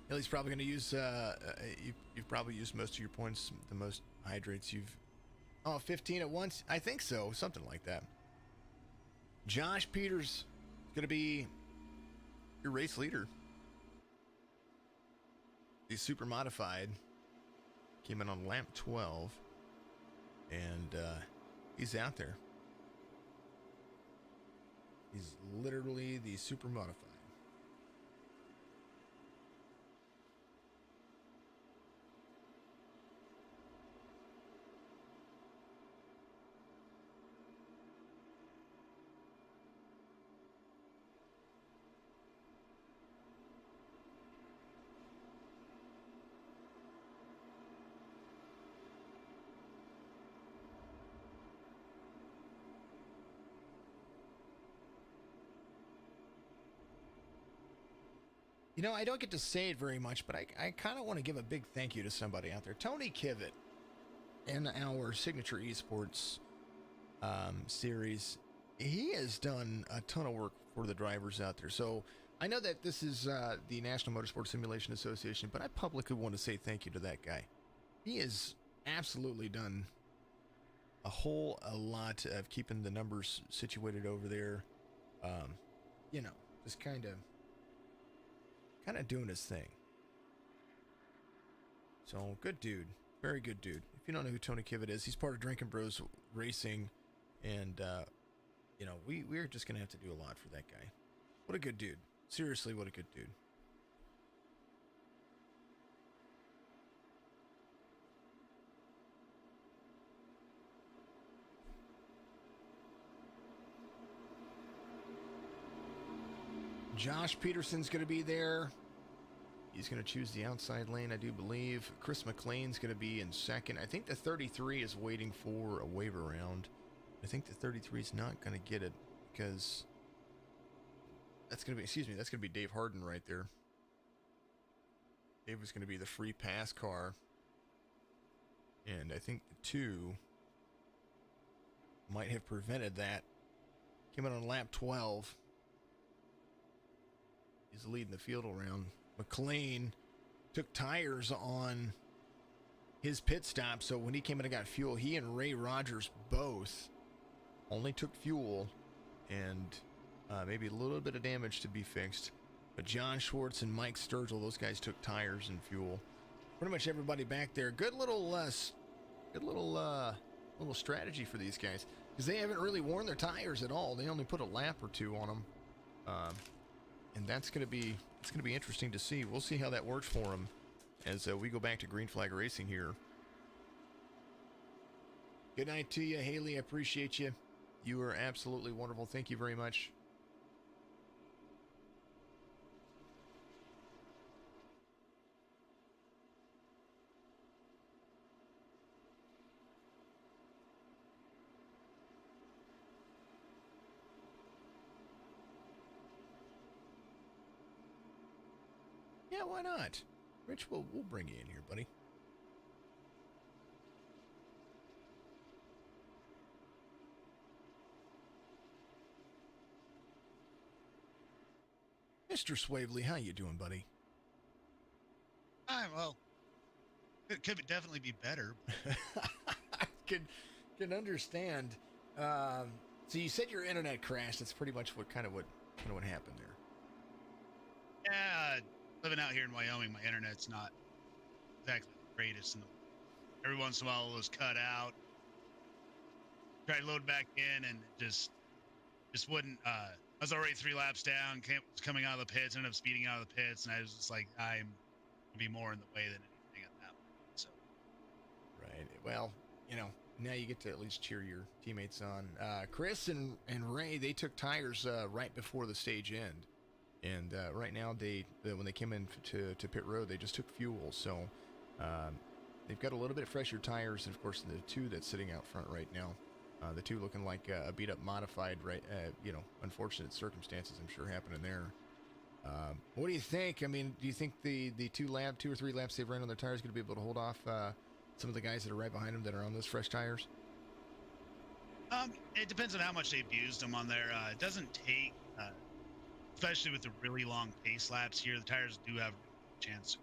Haley's probably going to use, you've probably used most of your points, the most hydrates you've, 15 at once? I think so, something like that. Josh Peters is going to be your race leader. He's super modified. Came in on lap 12. And he's out there. He's literally the super modified. You know, I don't get to say it very much, but I kind of want to give a big thank you to somebody out there. Tony Kivett in our Signature Esports series. He has done a ton of work for the drivers out there. So I know that this is the National Motorsport Simulation Association, but I publicly want to say thank you to that guy. He has absolutely done a lot of keeping the numbers situated over there. You know, just kind of doing his thing. So, good dude. Very good dude. If you don't know who Tony Kivett is, he's part of Drinking Bros Racing. And, you know, we're just going to have to do a lot for that guy. What a good dude. Seriously, what a good dude. Josh Peterson's going to be there. He's going to choose the outside lane, I do believe. Chris McLean's going to be in second. I think the 33 is waiting for a waiver round. I think the 33 is not going to get it because that's going to be, that's going to be Dave Harden right there. Dave was going to be the free pass car. And I think the 2 might have prevented that. Came in on lap 12. He's leading the field around. McLean took tires on his pit stop, so when he came in and got fuel, he and Ray Rogers both only took fuel and maybe a little bit of damage to be fixed. But John Schwartz and Mike Sturgill, those guys took tires and fuel. Pretty much everybody back there. Good little strategy for these guys because they haven't really worn their tires at all. They only put a lap or two on them. And that's going to be interesting to see. We'll see how that works for them as we go back to green flag racing here. Good night to you, Haley. I appreciate you. You are absolutely wonderful. Thank you very much. Yeah, why not? Rich, we'll bring you in here, buddy. Mr. Swavely, how you doing, buddy? Hi, well, it could definitely be better. I can understand. So you said your internet crashed. That's pretty much what happened there. Yeah, living out here in Wyoming, my internet's not exactly the greatest. Every once in a while, it was cut out. Tried to load back in, and it just wouldn't. I was already 3 laps down. Was coming out of the pits, ended up speeding out of the pits, and I was just like, I'm gonna be more in the way than anything at that point. So, right. Well, you know, now you get to at least cheer your teammates on. Chris and Ray, they took tires right before the stage end. And right now, when they came in to pit road, they just took fuel. So they've got a little bit fresher tires. And, of course, the 2 that's sitting out front right now, the 2 looking like a beat-up modified, right? Unfortunate circumstances, I'm sure, happening there. What do you think? I mean, do you think the 2 or 3 laps they've ran on their tires going to be able to hold off some of the guys that are right behind them that are on those fresh tires? It depends on how much they've used them on there. It doesn't take... especially with the really long pace laps here, the tires do have chance.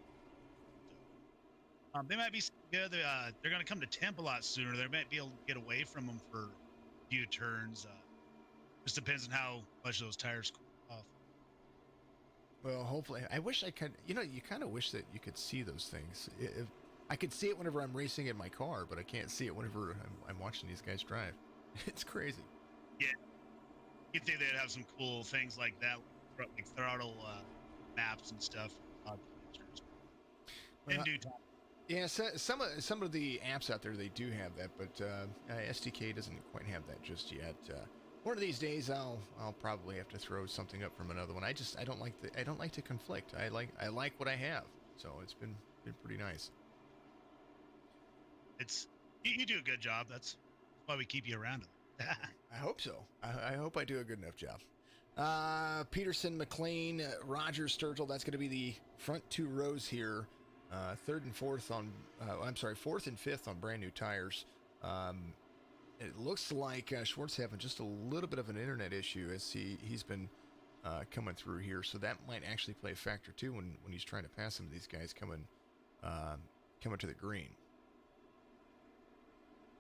So, they might be good. They're going to come to temp a lot sooner. They might be able to get away from them for a few turns. Just depends on how much those tires cool off. Well, hopefully. I wish I could. You know, you kind of wish that you could see those things. If I could see it whenever I'm racing in my car, but I can't see it whenever I'm watching these guys drive. It's crazy. Yeah, you'd think they'd have some cool things like that, like throttle maps and stuff. In Well, due time. yeah, so, some of the apps out there they do have that, but SDK doesn't quite have that just yet. One of these days, I'll probably have to throw something up from another one. I don't like to conflict. I like what I have, so it's been pretty nice. It's you do a good job. That's why we keep you around. I hope so. I hope I do a good enough job. Peterson, McLean, Rogers, Sturgill. That's going to be the front two rows here. Third and fourth on. Fourth and fifth on brand new tires. It looks like Schwartz having just a little bit of an internet issue as he's been coming through here, so that might actually play a factor too when he's trying to pass some of these guys coming to the green.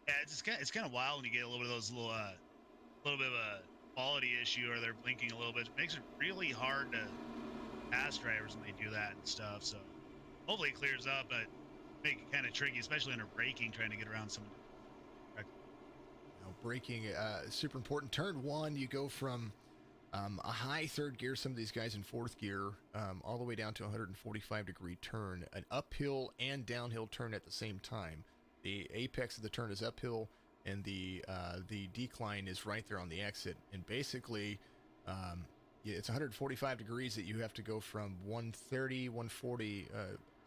Yeah, it's kind of wild when you get a little bit of those little bit of a quality issue or they're blinking a little bit. It makes it really hard to pass drivers when they do that and stuff. So hopefully it clears up, but make it kind of tricky, especially under braking, trying to get around some. Braking, super important. Turn one, you go from a high third gear, some of these guys in fourth gear, all the way down to a 145-degree turn, an uphill and downhill turn at the same time. The apex of the turn is uphill, and the decline is right there on the exit. And basically, it's 145 degrees that you have to go from 130, 140,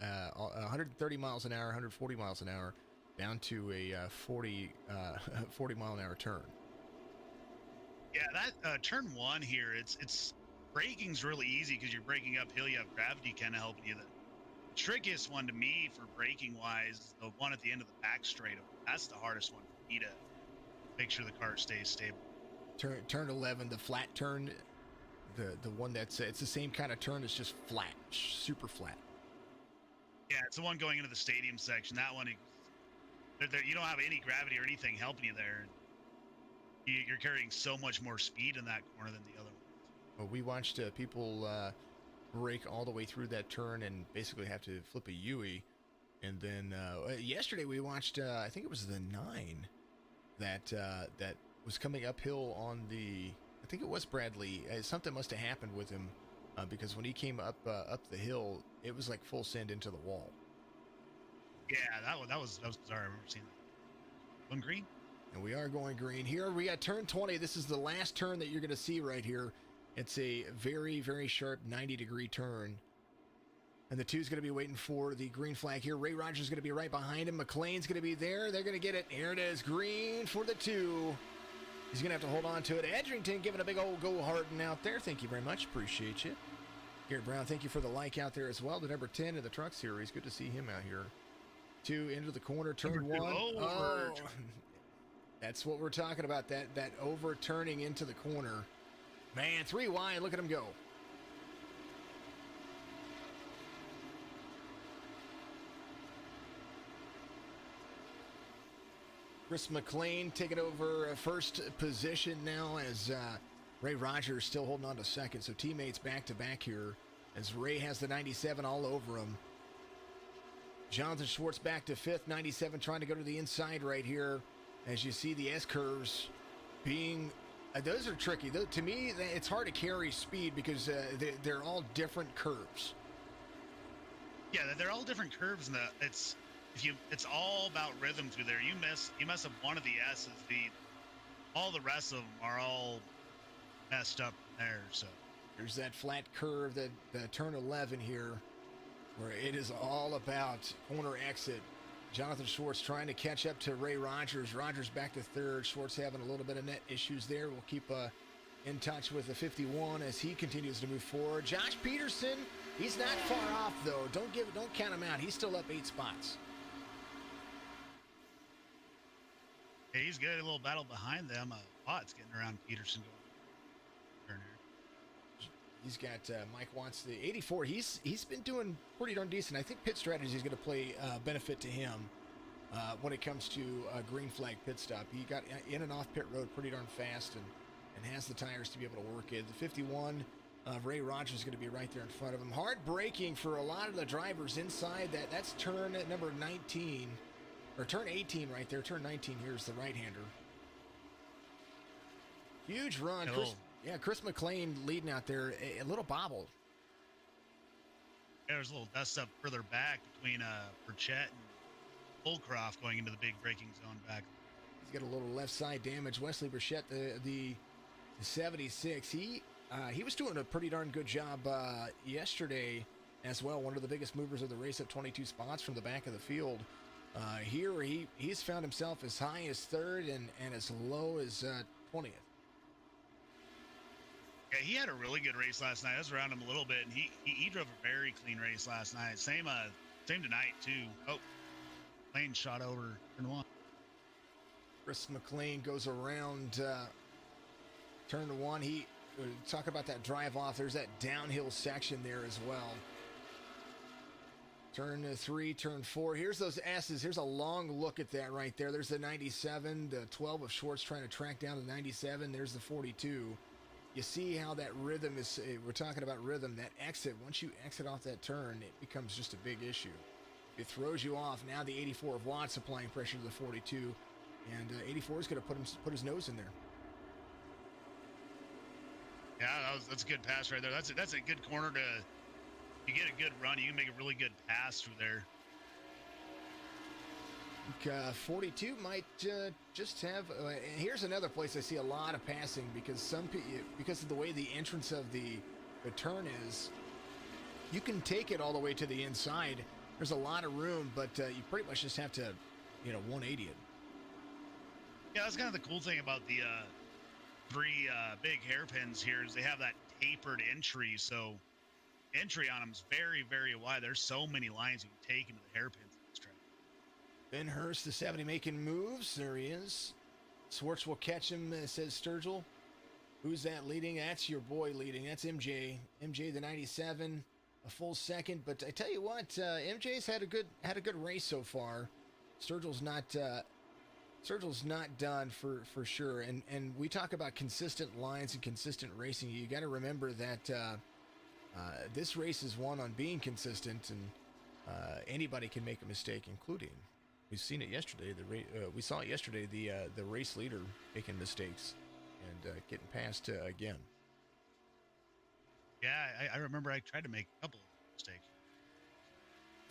130 miles an hour, 140 miles an hour, down to a 40 mile an hour turn. Yeah, that turn one here, it's braking's really easy because you're braking uphill. You have gravity kind of helping you. The trickiest one to me for braking wise is the one at the end of the back straight. That's the hardest one for me to make sure the car stays stable. Turn 11, the flat turn, the one that's it's the same kind of turn. It's just flat, super flat. Yeah, it's the one going into the stadium section. That one, you don't have any gravity or anything helping you there. You're carrying so much more speed in that corner than the other ones. Well, we watched people brake all the way through that turn and basically have to flip a UE. And then yesterday we watched, I think it was the 9 that was coming uphill on the, I think it was Bradley. Something must have happened with him because when he came up the hill, it was like full send into the wall. Yeah, that was bizarre. I remember seeing that. Going green? And we are going green. Here we got turn 20. This is the last turn that you're going to see right here. It's a very, very sharp 90-degree turn. And the two's going to be waiting for the green flag here. Ray Rogers is going to be right behind him. McLean's going to be there. They're going to get it. Here it is. Green for the 2. He's going to have to hold on to it. Edrington giving a big old go Harden out there. Thank you very much. Appreciate you. Garrett Brown, thank you for the like out there as well. The number 10 in the truck series. Good to see him out here. 2 into the corner. Turn 1. Oh, that's what we're talking about. That overturning into the corner. Man, 3 wide. Look at him go. Chris McLean taking over first position now as Ray Rogers still holding on to second. So teammates back to back here as Ray has the 97 all over him. Jonathan Schwartz back to 5th, 97 trying to go to the inside right here. As you see the S-curves being, those are tricky. To me, it's hard to carry speed because they're all different curves. Yeah, they're all different curves, and it's all about rhythm through there. You mess up one of the S's, all the rest of them are all messed up there. So there's that flat curve, the turn 11 here, where it is all about corner exit. Jonathan Schwartz trying to catch up to Ray Rogers. Rogers back to 3rd. Schwartz having a little bit of net issues there. We'll keep in touch with the 51 as he continues to move forward. Josh Peterson, he's not far off though. Don't count him out. He's still up 8 spots. Yeah, he's got a little battle behind them. Potts getting around Peterson. He's got Mike wants the 84. He's been doing pretty darn decent. I think pit strategy is going to play benefit to him when it comes to a green flag pit stop. He got in and off pit road pretty darn fast and has the tires to be able to work it. The 51 Ray Rogers is going to be right there in front of him. Hard braking for a lot of the drivers inside that. That's turn number 19, or turn 18 right there. Turn 19 here is the right-hander. Huge run. Chris McLean leading out there. A little bobble. There's a little dust up further back between Burchett and Holcroft going into the big braking zone back. He's got a little left side damage. Wesley Burchett, the 76. He was doing a pretty darn good job yesterday as well. One of the biggest movers of the race up 22 spots from the back of the field. Here he's found himself as high as third and as low as 20th. Yeah, he had a really good race last night. I was around him a little bit, and he drove a very clean race last night. Same tonight too. Oh, lane shot over turn one. Chris McLean goes around turn one. He talk about that drive off. There's that downhill section there as well. Turn 3, turn 4. Here's those S's. Here's a long look at that right there. There's the 97, the 12 of Schwartz trying to track down the 97. There's the 42. You see how that rhythm is, we're talking about rhythm, that exit, once you exit off that turn, it becomes just a big issue. It throws you off. Now the 84 of Watts applying pressure to the 42, and 84 is going to put his nose in there. Yeah, that's a good pass right there. That's a good corner to you get a good run. You can make a really good pass through there. 42 might just have. Here's another place I see a lot of passing because because of the way the entrance of the turn is. You can take it all the way to the inside. There's a lot of room, but you pretty much just have to, 180 it. Yeah, that's kind of the cool thing about the three big hairpins here is they have that tapered entry, so entry on them is very, very wide. There's so many lines you can take into the hairpins in this track. Ben Hurst, the 70, making moves. There he is. Schwartz will catch him, says Sturgill. Who's that leading? That's your boy leading. That's MJ. MJ, the 97, a full second. But I tell you what, MJ's had a good race so far. Sturgill's not done for sure. And we talk about consistent lines and consistent racing. You got to remember that this race is won on being consistent, and anybody can make a mistake, including we've seen it yesterday. We saw it yesterday. The race leader making mistakes and getting passed again. Yeah, I remember I tried to make a couple of mistakes.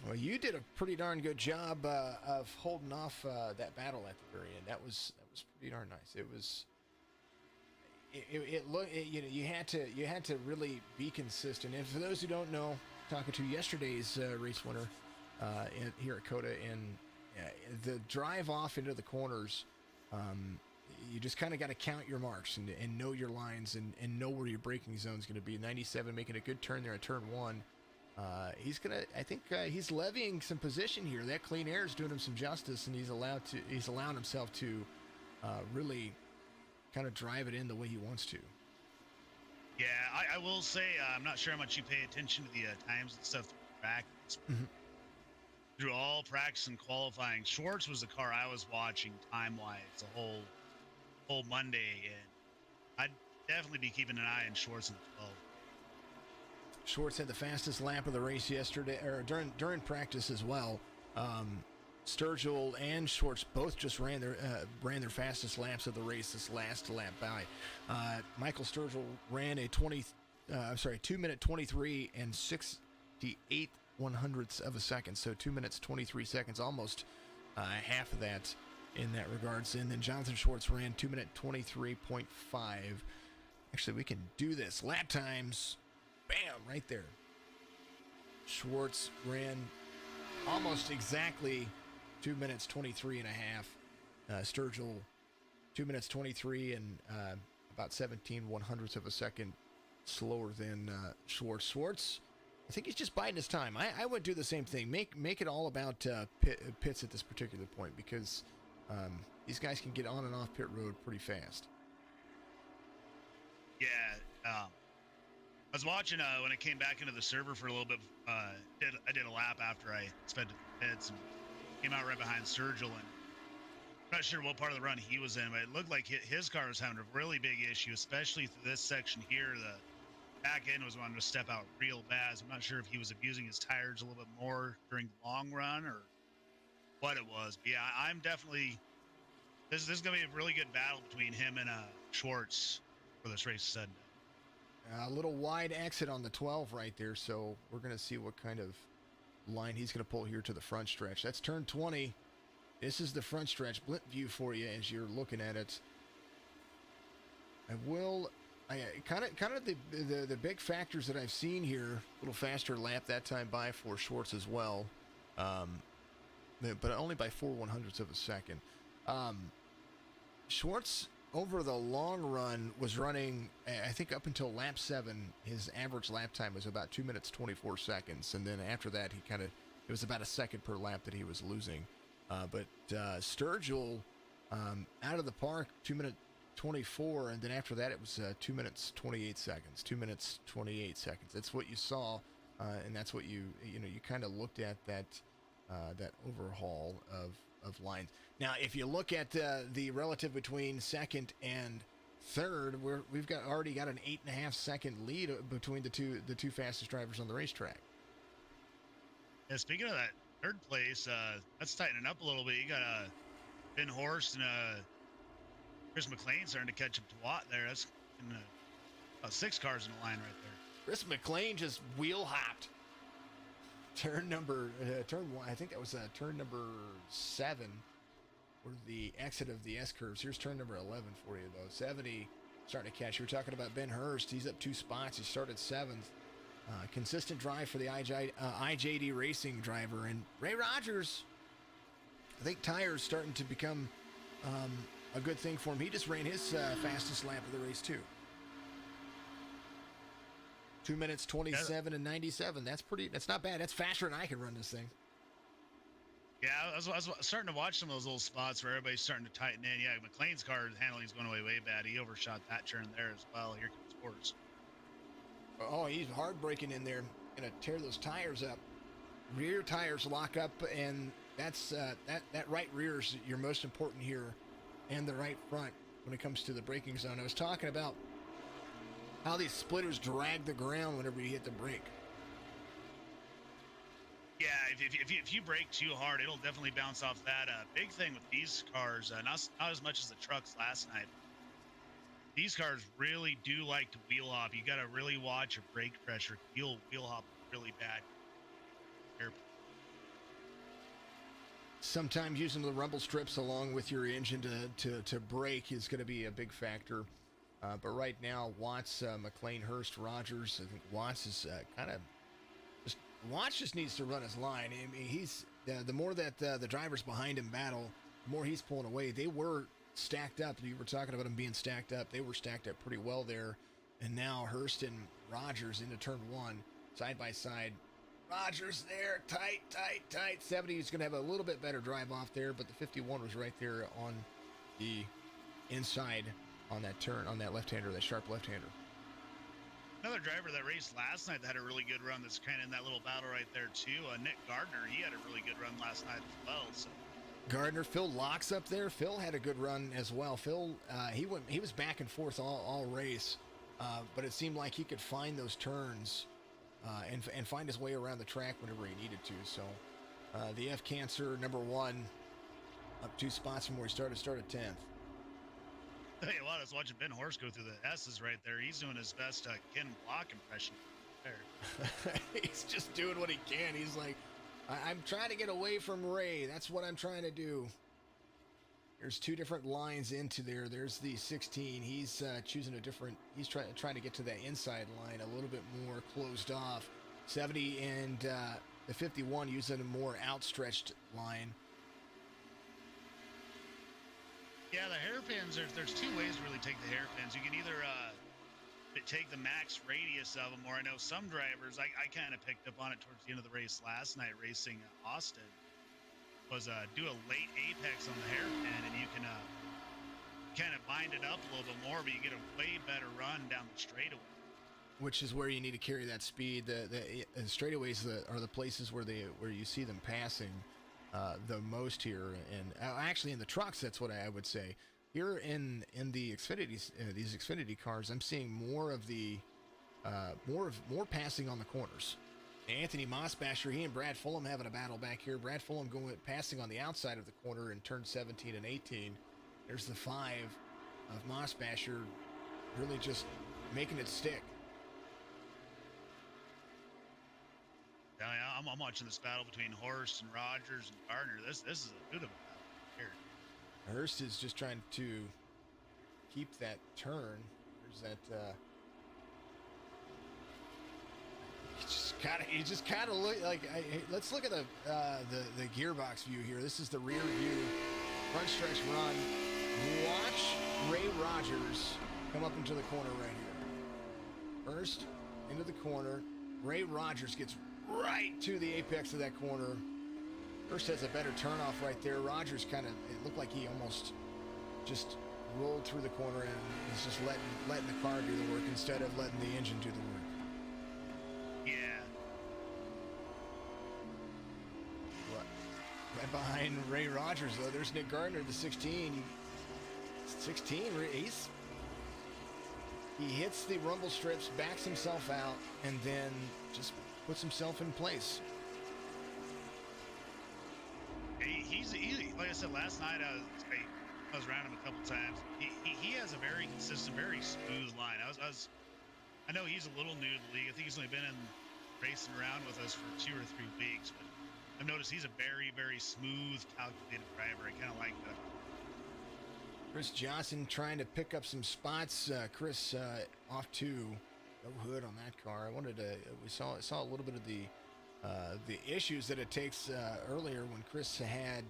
Well, you did a pretty darn good job of holding off that battle at the very end. That was pretty darn nice. It was. You had to really be consistent. And for those who don't know, talking to yesterday's race winner here at COTA, and the drive off into the corners, you just kind of got to count your marks and know your lines and know where your braking zone is going to be. 97 making a good turn there at turn 1. I think he's levying some position here. That clean air is doing him some justice, and he's allowing himself to really kind of drive it in the way he wants to. Yeah, I will say I'm not sure how much you pay attention to the times and stuff through practice. Mm-hmm. Through all practice and qualifying, Schwartz was the car I was watching time-wise the whole Monday, and I'd definitely be keeping an eye on Schwartz in the 12. Schwartz had the fastest lap of the race yesterday, or during practice as well. Sturgill and Schwartz both just ran their fastest laps of the race this last lap by. Michael Sturgill ran a 2 minute 23 and 68 100ths of a second, so 2 minutes 23 seconds, almost half of that in that regards. And then Jonathan Schwartz ran 2 minute 23.5. Actually, we can do this. Lap times, bam, right there. Schwartz ran almost exactly 2 minutes 23 and a half. Sturgill 2 minutes 23 and about 17 100ths of a second slower than Schwartz. Schwartz, I think he's just biding his time. I would do the same thing. Make it all about pits at this particular point, because these guys can get on and off pit road pretty fast. Yeah, was watching when I came back into the server for a little bit. I did a lap after I sped to the pits and came out right behind Sergil, and I'm not sure what part of the run he was in, but it looked like his car was having a really big issue, especially through this section here. The back end was wanting to step out real bad. So I'm not sure if he was abusing his tires a little bit more during the long run or what it was. But yeah, I'm definitely this is going to be a really good battle between him and Schwartz for this race Sunday. A little wide exit on the 12 right there, so we're going to see what kind of line he's going to pull here to the front stretch. That's turn 20. This is the front stretch blimp view for you as you're looking at it. I kind of the big factors that I've seen here. A little faster lap that time by for Schwartz as well, but only by 4/100ths of a second. Schwartz over the long run was running, I think up until lap 7, his average lap time was about 2 minutes 24 seconds, and then after that it was about a second per lap that he was losing. But Sturgill out of the park 2 minute 24, and then after that it was 2 minutes 28 seconds. 2 minutes 28 seconds. That's what you saw, and that's what you kind of looked at that overhaul of lines. Now, if you look at the relative between second and third, we've already got an 8.5 second lead between the two fastest drivers on the racetrack. Yeah, speaking of that third place, that's tightening up a little bit. You got Ben Horst and Chris McLean starting to catch up to Watt there. That's about 6 cars in the line right there. Chris McLean just wheel hopped. Turn one. I think that was turn number 7, or the exit of the S curves. Here's turn number 11 for you though. 70 starting to catch. You were talking about Ben Hurst. He's up 2 spots. He started 7th. Consistent drive for the IJD Racing driver, and Ray Rogers. I think tires starting to become a good thing for him. He just ran his fastest lap of the race too. 2 minutes 27 and 97. That's not bad. That's faster than I can run this thing. Yeah, I was starting to watch some of those little spots where everybody's starting to tighten in. Yeah, McLean's car handling is going away way bad. He overshot that turn there as well. Here comes Schwartz. Oh, he's hard braking in there. Gonna tear those tires up. Rear tires lock up, and that's that right rear is your most important here, and the right front when it comes to the braking zone. I was talking about how these splitters drag the ground whenever you hit the brake. Yeah, if you brake too hard, it'll definitely bounce off that. Big thing with these cars, not as much as the trucks last night. These cars really do like to wheel hop. You got to really watch your brake pressure. You'll wheel hop really bad. Sometimes using the rumble strips along with your engine to brake is going to be a big factor. But right now, Watts, McLean, Hurst, Rogers, I think Watts is Watts just needs to run his line. I mean, he's the more that the drivers behind him battle, the more he's pulling away. They were stacked up. You were talking about them being stacked up. They were stacked up pretty well there. And now Hurst and Rogers into turn 1, side by side. Rogers there, tight. 70 is going to have a little bit better drive off there, but the 51 was right there on the inside on that turn, on that left-hander, that sharp left-hander. Another driver that raced last night that had a really good run that's kind of in that little battle right there too, Nick Gardner. He had a really good run last night as well. So Gardner, Phil Locks up there. Phil had a good run as well. Phil, he was back and forth all race, but it seemed like he could find those turns and find his way around the track whenever he needed to. So the F Cancer number 1 up 2 spots from where he started 10th. Tell you what, I was watching Ben Horst go through the S's right there. He's doing his best Ken Block impression there. He's just doing what he can. He's like, I'm trying to get away from Ray. That's what I'm trying to do. There's 2 different lines into there. There's the 16. He's choosing a different. He's trying to get to that inside line a little bit more closed off. 70 and the 51 using a more outstretched line. Yeah, the hairpins, there's 2 ways to really take the hairpins. You can either take the max radius of them, or I know some drivers, I kind of picked up on it towards the end of the race last night racing Austin, was do a late apex on the hairpin, and you can kind of bind it up a little bit more, but you get a way better run down the straightaway. which is where you need to carry that speed. The straightaways are the places where you see them passing the most here, and actually in the trucks, that's what I would say. Here in the Xfinity, these Xfinity cars, I'm seeing more of the more passing on the corners. Anthony Mossbasher, he and Brad Fulham having a battle back here. Brad Fulham passing on the outside of the corner in turn 17 and 18. There's the 5 of Mossbasher, really just making it stick. Yeah, I'm watching this battle between Horst and Rogers and Gardner. This is a good battle here. Hurst is just trying to keep that turn. There's that. You just kind of look like. Let's look at the gearbox view here. This is the rear view, front stretch run. Watch Ray Rogers come up into the corner right here. Hurst into the corner. Ray Rogers gets right to the apex of that corner. Hurst has a better turnoff right there. Rogers it looked like he almost just rolled through the corner and he's just letting the car do the work instead of letting the engine do the work. Yeah. Right behind Ray Rogers, though, there's Nick Gardner, the 16. 16, he hits the rumble strips, backs himself out, and then just puts himself in place. He's like I said last night. I was around him a couple times. He has a very consistent, very smooth line. I know he's a little new to the league. I think he's only been in racing around with us for 2 or 3 weeks, but I've noticed he's a very, very smooth, calculated driver. I kind of like that. Chris Johnson trying to pick up some spots. Chris off to no hood on that car. We saw a little bit of the issues that it takes earlier when Chris had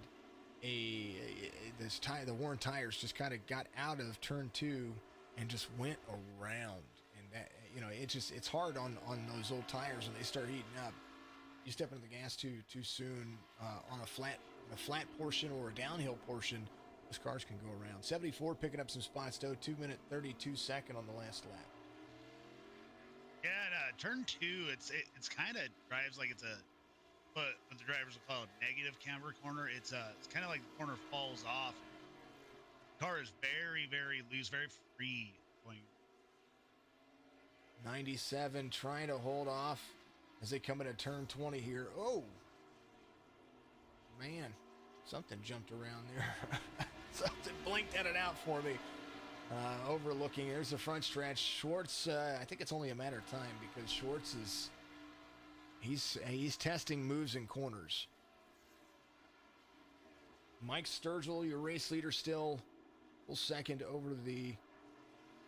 the worn tires just kind of got out of turn 2 and just went around. And that, it's hard on those old tires when they start heating up. You step into the gas too soon on a flat portion or a downhill portion, those cars can go around. 74 picking up some spots though. 2:32 on the last lap. Yeah, and, turn 2, it's kind of drives like it's what the drivers will call a negative camber corner. It's kind of like the corner falls off. The car is very, very loose, very free going. 97 trying to hold off as they come into turn 20 here. Oh, man, something jumped around there. Something blinked at it out for me. Overlooking, there's the front stretch. Schwartz, I think it's only a matter of time because Schwartz he's testing moves in corners. Mike Sturgill, your race leader, still second over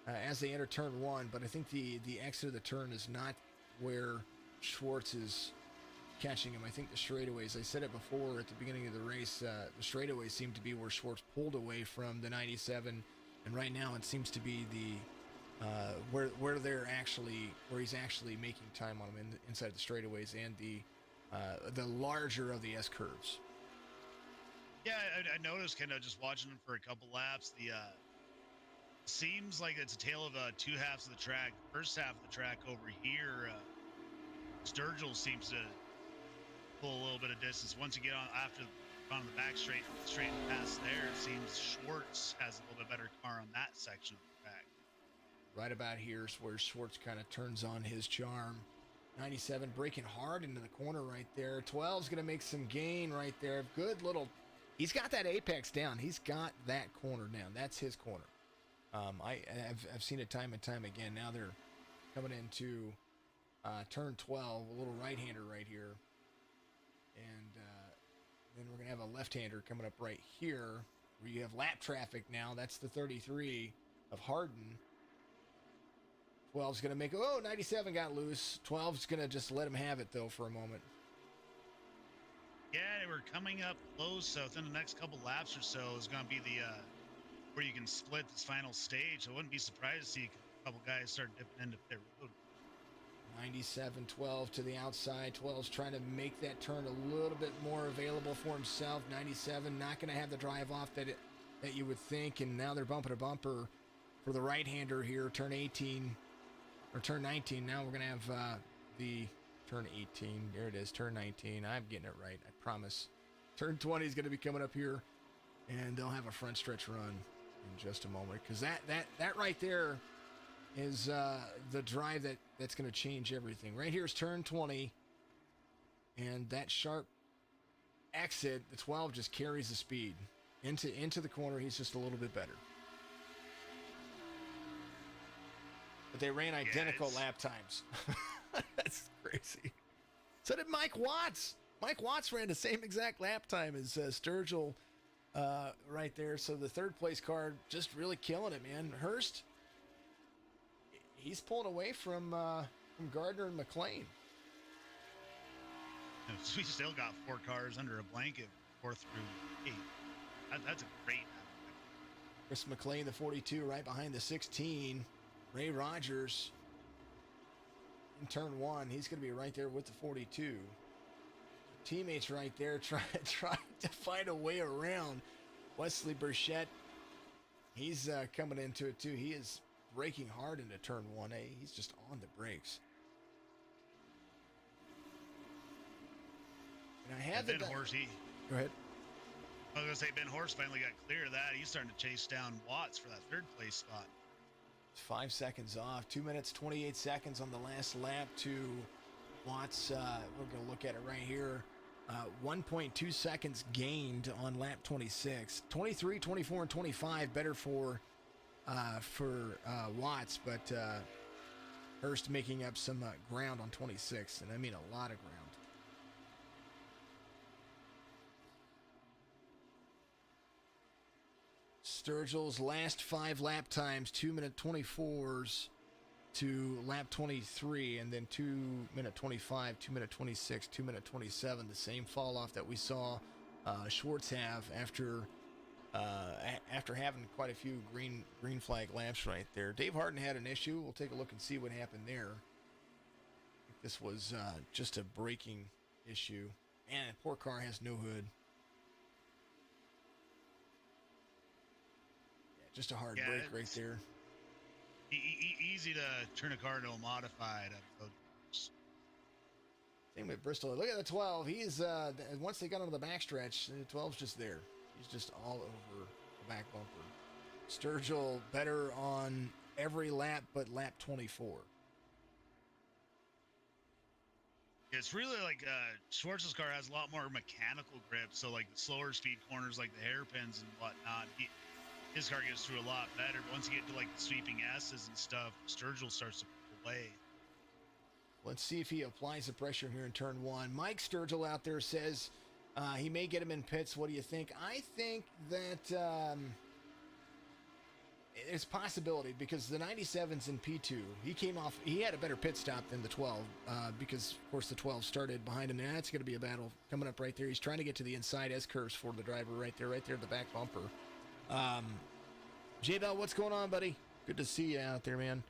as they enter turn 1, but I think the exit of the turn is not where Schwartz is catching him. I think the straightaways, I said it before at the beginning of the race, the straightaways seem to be where Schwartz pulled away from the 97, and right now it seems to be where he's actually making time on him inside the straightaways and the larger of the S curves. Yeah, I noticed kind of just watching him for a couple laps. Seems like it's a tale of 2 halves of the track. First half of the track over here, Sturgill seems to pull a little bit of distance. Once you get on the back straight and past there, it seems Schwartz has a little bit better car on that section of the track. Right about here is where Schwartz kind of turns on his charm. 97 braking hard into the corner right there. 12's going to make some gain right there. Good little. He's got that apex down. He's got that corner down. That's his corner. I've seen it time and time again. Now they're coming into turn 12, a little right-hander right here. And then we're going to have a left-hander coming up right here where you have lap traffic now. That's the 33 of Hardin. 12's going to make, 97 got loose. 12's going to just let him have it, though, for a moment. Yeah, we're coming up close. So within the next couple laps or so is going to be where you can split this final stage. I wouldn't be surprised to see a couple guys start dipping into pit road. 97-12 to the outside. 12's trying to make that turn a little bit more available for himself. 97 not going to have the drive off that you would think, and now they're bumping a bumper for the right-hander here. Turn 18. or turn 19. Now we're going to have the turn 18. There it is, turn 19. I'm getting it right, I promise. Turn 20 is going to be coming up here, and they'll have a front stretch run in just a moment, because that right there is the drive that's going to change everything. Right here is turn 20, and that sharp exit, the 12 just carries the speed into the corner. He's just a little bit better. But they ran identical lap times. That's crazy. So did Mike Watts. Mike Watts ran the same exact lap time as Sturgill right there. So the third place car just really killing it, man. Hurst, he's pulling away from Gardner and McLean. We still got 4 cars under a blanket, 4 through 8. That's a great. Chris McLean, the 42, right behind the 16. Ray Rogers in turn 1. He's going to be right there with the 42. Teammates right there trying to find a way around. Wesley Burchett, he's coming into it too. He is braking hard into turn 1A. He's just on the brakes. And I had Ben Horse. Go ahead. I was gonna say Ben Horse finally got clear of that. He's starting to chase down Watts for that 3rd place spot. 5 seconds off. 2 minutes 28 seconds on the last lap to Watts. We're gonna look at it right here. 1.2 seconds gained on lap 26. 23, 24, and 25 better for Watts, but Hurst making up some ground on 26, and I mean a lot of ground. Sturgill's last 5 lap times, 2-minute 24s to lap 23, and then 2-minute 25, 2-minute 26, 2-minute 27. The same fall off that we saw Schwartz have after having quite a few green flag laps right there. Dave Harden had an issue. We'll take a look and see what happened there. I think this was just a braking issue. Man, poor car has no hood. Just a hard break right there. Easy to turn a car to a modified. Same with Bristol. Look at the 12. He's once they got onto the backstretch, the 12's just there. He's just all over the back bumper. Sturgill better on every lap but lap 24. It's really like Schwartz's car has a lot more mechanical grip, so like the slower speed corners, like the hairpins and whatnot, his car gets through a lot better. But once you get to like the sweeping S's and stuff, Sturgill starts to pull away. Let's see if he applies the pressure here in turn 1. Mike Sturgill out there says he may get him in pits. What do you think? I think that it's a possibility, because the 97's in P2. He came off. He had a better pit stop than the 12 because, of course, the 12 started behind him. Now that's going to be a battle coming up right there. He's trying to get to the inside S-curves for the driver right there, the back bumper. J-Bell, what's going on, buddy? Good to see you out there, man.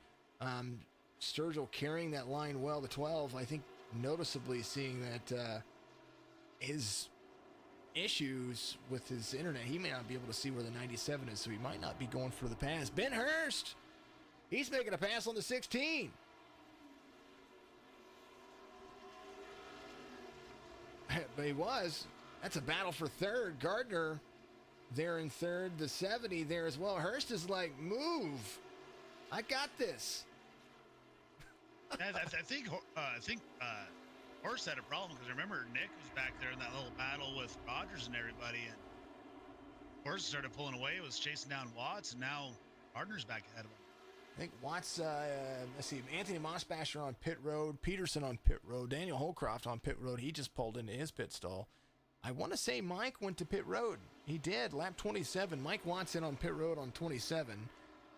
Sturgill carrying that line well. The 12, I think, noticeably seeing that his issues with his internet, he may not be able to see where the 97 is, so he might not be going for the pass. Ben Hurst, he's making a pass on the 16. But he was. That's a battle for third. Gardner there in third, the 70 there as well. Hurst is like, move. I got this. I think Horst had a problem, because remember Nick was back there in that little battle with Rogers and everybody, and Horst started pulling away, was chasing down Watts, and now Gardner's back ahead of him. I think Watts, let's see, Anthony Mossbasher on pit road, Peterson on pit road, Daniel Holcroft on pit road. He just pulled into his pit stall. I want to say Mike went to pit road. He did, lap 27. Mike Watson on pit road on 27.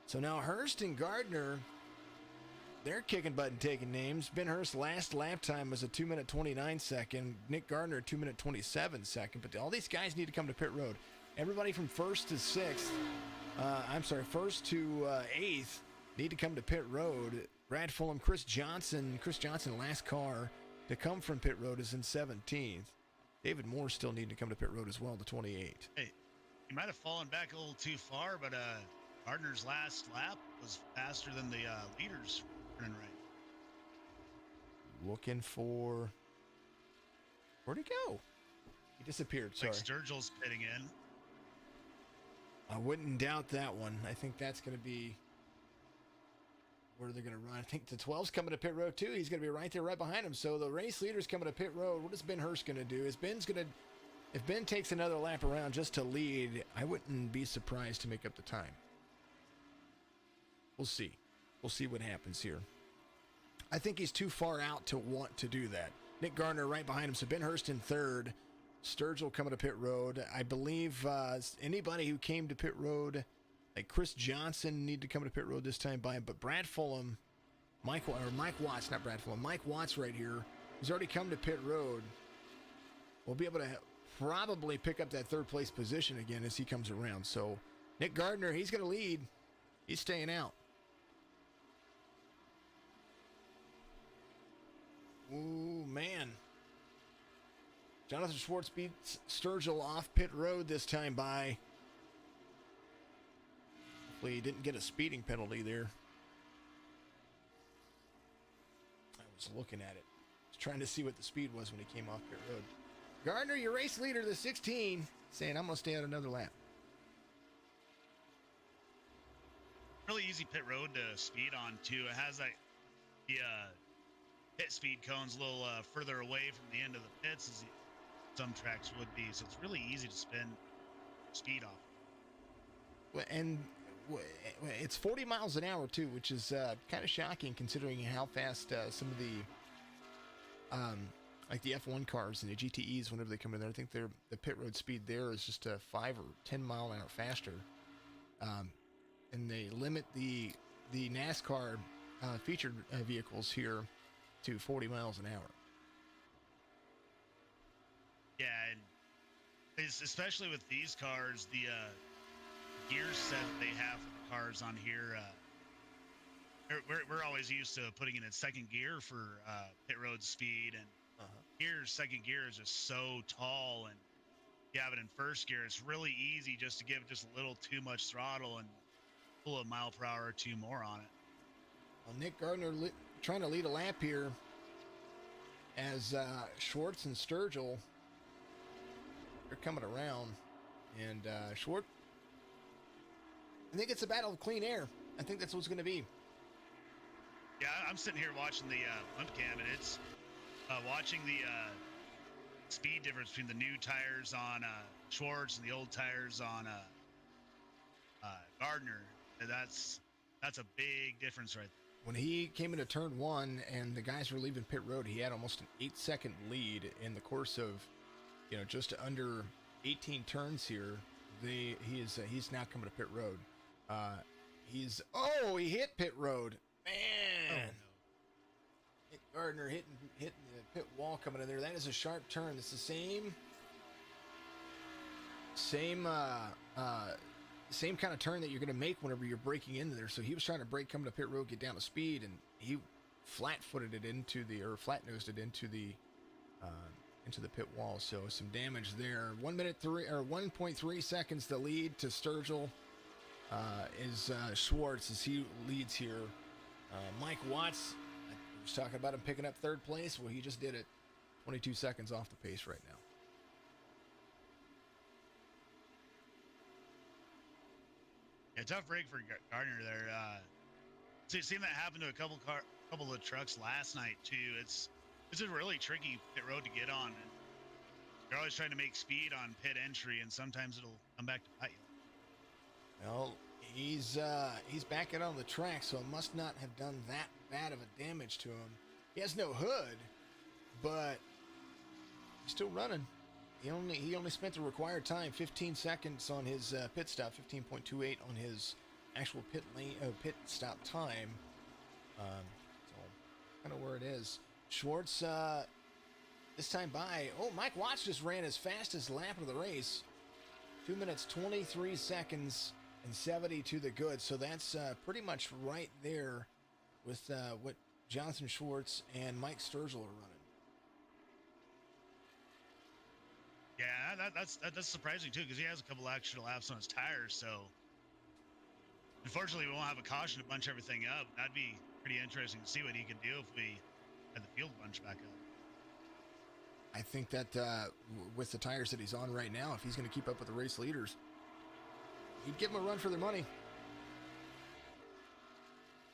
So now Hurst and Gardner, they're kicking butt and taking names. Ben Hurst's last lap time was a 2-minute 29 second. Nick Gardner, a 2-minute 27 second. But all these guys need to come to pit road. Everybody from first to eighth need to come to pit road. Brad Fulham, Chris Johnson, last car to come from pit road, is in 17th. David Moore still needing to come to pit road as well, the 28. Hey, he might have fallen back a little too far, but Gardner's last lap was faster than the leaders running right. Looking for... Where'd he go? He disappeared, sorry. Like Sturgill's pitting in. I wouldn't doubt that one. I think that's going to be where they're going to run. I think the 12's coming to pit road too. He's going to be right there, right behind him. So the race leader's coming to pit road. What is Ben Hurst going to do? If Ben takes another lap around just to lead, I wouldn't be surprised to make up the time. We'll see. We'll see what happens here. I think he's too far out to want to do that. Nick Gardner right behind him. So Ben Hurst in third. Sturgill coming to pit road. I believe anybody who came to pit road, like Chris Johnson, need to come to pit road this time by him. But Brad Fulham, Mike Watts, not Brad Fulham, Mike Watts right here, who's already come to pit road, will be able to probably pick up that third place position again as he comes around. So Nick Gardner, he's going to lead. He's staying out. Ooh, man. Jonathan Schwartz beats Sturgill off pit road this time by... Hopefully he didn't get a speeding penalty there. I was looking at it. I was trying to see what the speed was when he came off pit road. Gardner, your race leader, the 16, saying, I'm going to stay out another lap. Really easy pit road to speed on, too. It has like the pit speed cones a little further away from the end of the pits as some tracks would be. So it's really easy to spin speed off. And it's 40 miles an hour, too, which is kind of shocking considering how fast some of the... like the F1 cars and the GTEs, whenever they come in there, I think the pit road speed there is just 5 or 10 mile an hour faster. And they limit the NASCAR featured vehicles here to 40 miles an hour. Yeah, and especially with these cars, the gear set that they have for the cars on here, we're always used to putting it in second gear for pit road speed, and second gear is just so tall, and you have it in first gear, it's really easy just to give just a little too much throttle and pull a mile per hour or two more on it. Well, Nick Gardner trying to lead a lap here as Schwartz and Sturgill are coming around, and Schwartz, I think it's a battle of clean air. I think that's what it's going to be. Yeah, I'm sitting here watching the bump cam, and it's watching the speed difference between the new tires on Schwartz and the old tires on Gardner. That's a big difference right there. When he came into turn one and the guys were leaving pit road, he had almost an 8-second lead in the course of, just under 18 turns here. He's now coming to pit road. He hit pit road, man. Oh, no. Nick Gardner hitting the pit wall coming in there. That is a sharp turn. It's the same kind of turn that you're going to make whenever you're braking into there. So he was trying to brake coming to pit road, get down to speed, and he flat-nosed it into the pit wall. So some damage there. 1.3 seconds the lead to Sturgill is Schwartz as he leads here. Mike Watts, I was talking about him picking up third place. Well, he just did it. 22 seconds off the pace right now. Yeah, tough break for Gardner there. Seen that happen to a couple of trucks last night too. It's a really tricky pit road to get on. And you're always trying to make speed on pit entry, and sometimes it'll come back to bite you. Well, he's back out on the track, so it must not have done that bad of a damage to him. He has no hood, but he's still running. He only spent the required time, 15 seconds on his pit stop, 15.28 on his actual pit stop time. So kind of where it is. Schwartz this time by. Oh, Mike Watts just ran his fastest lap of the race. 2 minutes 23 seconds and 70 to the good. So that's pretty much right there with what Jonathan Schwartz and Mike Sturgill are running. Yeah, that's surprising too, because he has a couple extra laps on his tires. So unfortunately, we won't have a caution to bunch everything up. That'd be pretty interesting to see what he can do if we had the field bunch back up. I think that with the tires that he's on right now, if he's going to keep up with the race leaders, he'd give them a run for their money.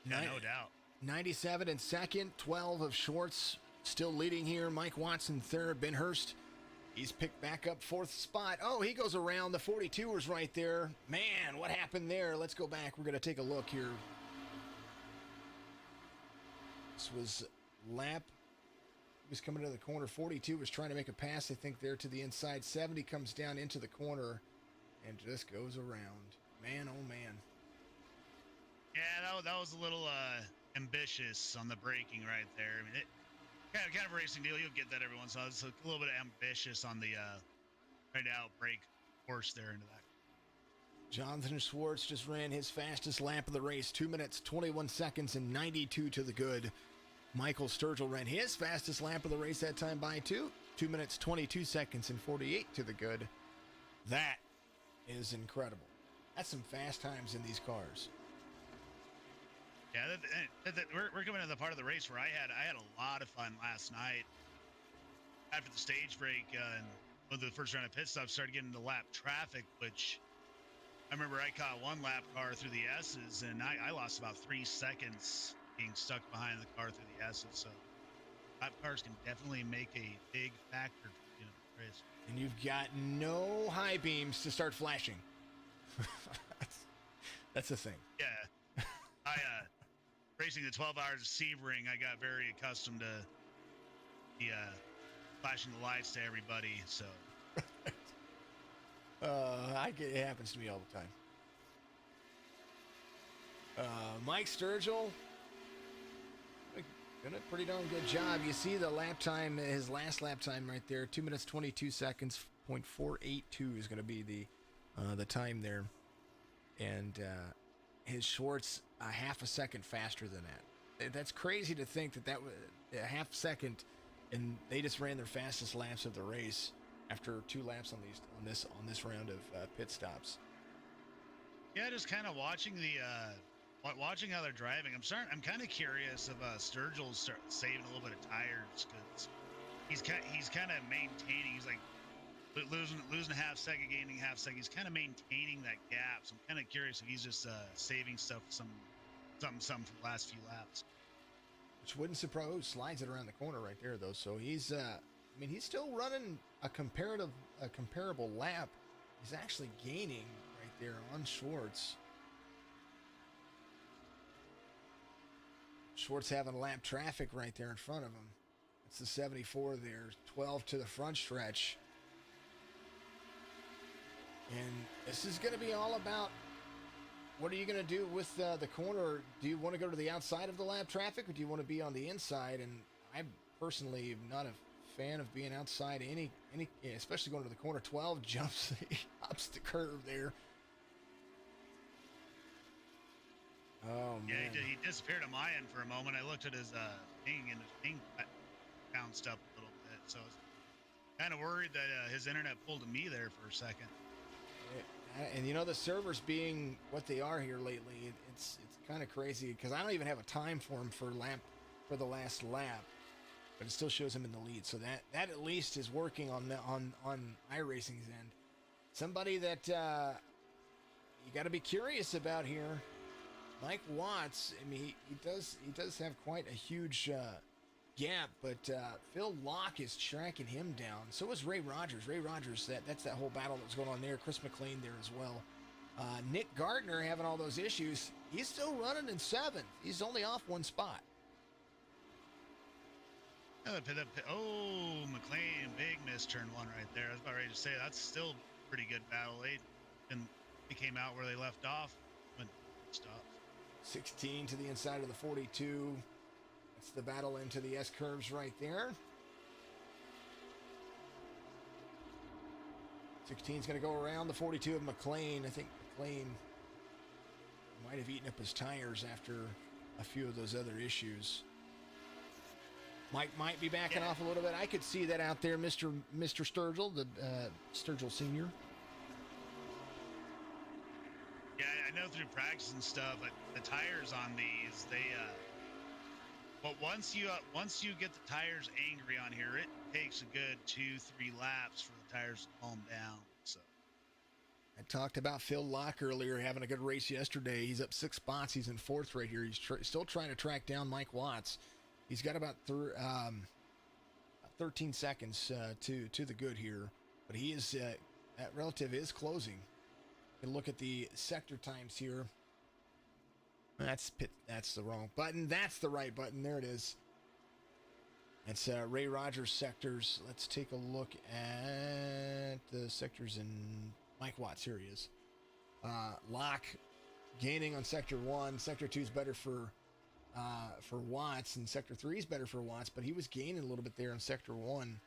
Yeah, no doubt. 97 in second, 12 of Schwartz still leading here. Mike Watson third. Ben Hurst, he's picked back up fourth spot. Oh, he goes around. The 42ers right there. Man, what happened there? Let's go back. We're going to take a look here. This was lap. He was coming to the corner. 42 was trying to make a pass, I think, there to the inside. 70 comes down into the corner and just goes around. Man, oh, man. Yeah, that was a little ambitious on the braking right there. I mean, kind of a racing deal. You'll get that every once in a while. It's a little bit ambitious on the trying to outbrake horse there into that. Jonathan Schwartz just ran his fastest lap of the race, 2 minutes, 21 seconds, and 92 to the good. Michael Sturgill ran his fastest lap of the race that time by 2 minutes, 22 seconds, and 48 to the good. That is incredible. That's some fast times in these cars. Yeah, we're coming to the part of the race where I had a lot of fun last night. After the stage break and with the first round of pit stops, started getting into lap traffic, which I remember I caught one lap car through the S's, and I lost about 3 seconds being stuck behind the car through the S's. So lap cars can definitely make a big factor, race. And you've got no high beams to start flashing. That's the thing. Yeah, racing the 12 hours of Sebring, I got very accustomed to the flashing the lights to everybody. So it happens to me all the time. Mike Sturgill doing a pretty darn good job. You see the lap time, his last lap time right there, 2 minutes 22 seconds. .482 is going to be the time there, and his Schwartz a half a second faster than that. That's crazy to think that was a half second, and they just ran their fastest laps of the race after 2 laps on this round of pit stops. Yeah, just kind of watching watching how they're driving. I'm kind of curious if Sturgill's saving a little bit of tires, because he's kind of maintaining. He's like losing a half second, gaining half second. He's kind of maintaining that gap. So I'm kind of curious if he's just saving stuff for something for the last few laps. Which wouldn't surprise. Oh, slides it around the corner right there though. So he's he's still running a comparable lap. He's actually gaining right there on Schwartz. Schwartz having lap traffic right there in front of him. It's the 74 there, 12 to the front stretch. And this is going to be all about what are you going to do with the corner. Do you want to go to the outside of the lap traffic, or do you want to be on the inside? And I personally am not a fan of being outside any especially going to the corner. 12 jumps, ups the curve there. Oh, man. Yeah, he disappeared on my end for a moment. I looked at his ping, and his ping bounced up a little bit. So I was kind of worried that his internet pulled to me there for a second. And the servers being what they are here lately, it's kind of crazy, because I don't even have a time for him for the last lap, but it still shows him in the lead. So that at least is working on iRacing's end. Somebody that you got to be curious about here, Mike Watts. I mean, he does have quite a huge gap, but Phil Locke is tracking him down. So is Ray Rogers. Ray Rogers, that's that whole battle that was going on there. Chris McLean there as well. Nick Gardner having all those issues. He's still running in 7th. He's only off 1 spot. Oh, McLean, big miss turn 1 right there. I was about ready to say that's still a pretty good battle. They came out where they left off when stopped. 16 to the inside of the 42. That's the battle into the S curves right there. 16 is going to go around the 42 of McLean. I think McLean might have eaten up his tires after a few of those other issues. Mike might be backing off a little bit. I could see that out there, Mr. Sturgill, the Sturgill Sr. Yeah, I know through practice and stuff, but the tires on these, they But once you get the tires angry on here, it takes a good 2-3 laps for the tires to calm down. So I talked about Phil Locke earlier having a good race yesterday. He's up 6 spots. He's in 4th right here. He's still trying to track down Mike Watts. He's got about 13 seconds to the good here, but he is that relative is closing. You can look at the sector times here. That's the wrong button. That's the right button. There it is. It's Ray Rogers sectors. Let's take a look at the sectors in Mike Watts. Here he is. Locke gaining on sector 1. Sector 2 is better for Watts, and sector 3 is better for Watts, but he was gaining a little bit there in sector 1.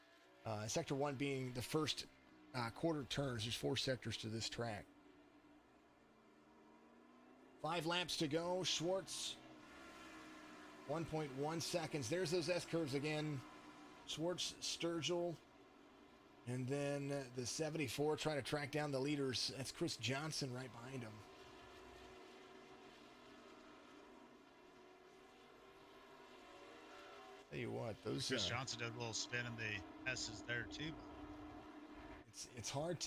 Sector 1 being the first quarter turns. There's 4 sectors to this track. 5 laps to go. Schwartz, 1.1 seconds. There's those S-curves again. Schwartz, Sturgill, and then the 74 trying to track down the leaders. That's Chris Johnson right behind him. Tell you what, those Chris Johnson did a little spin in the S's there too. It's hard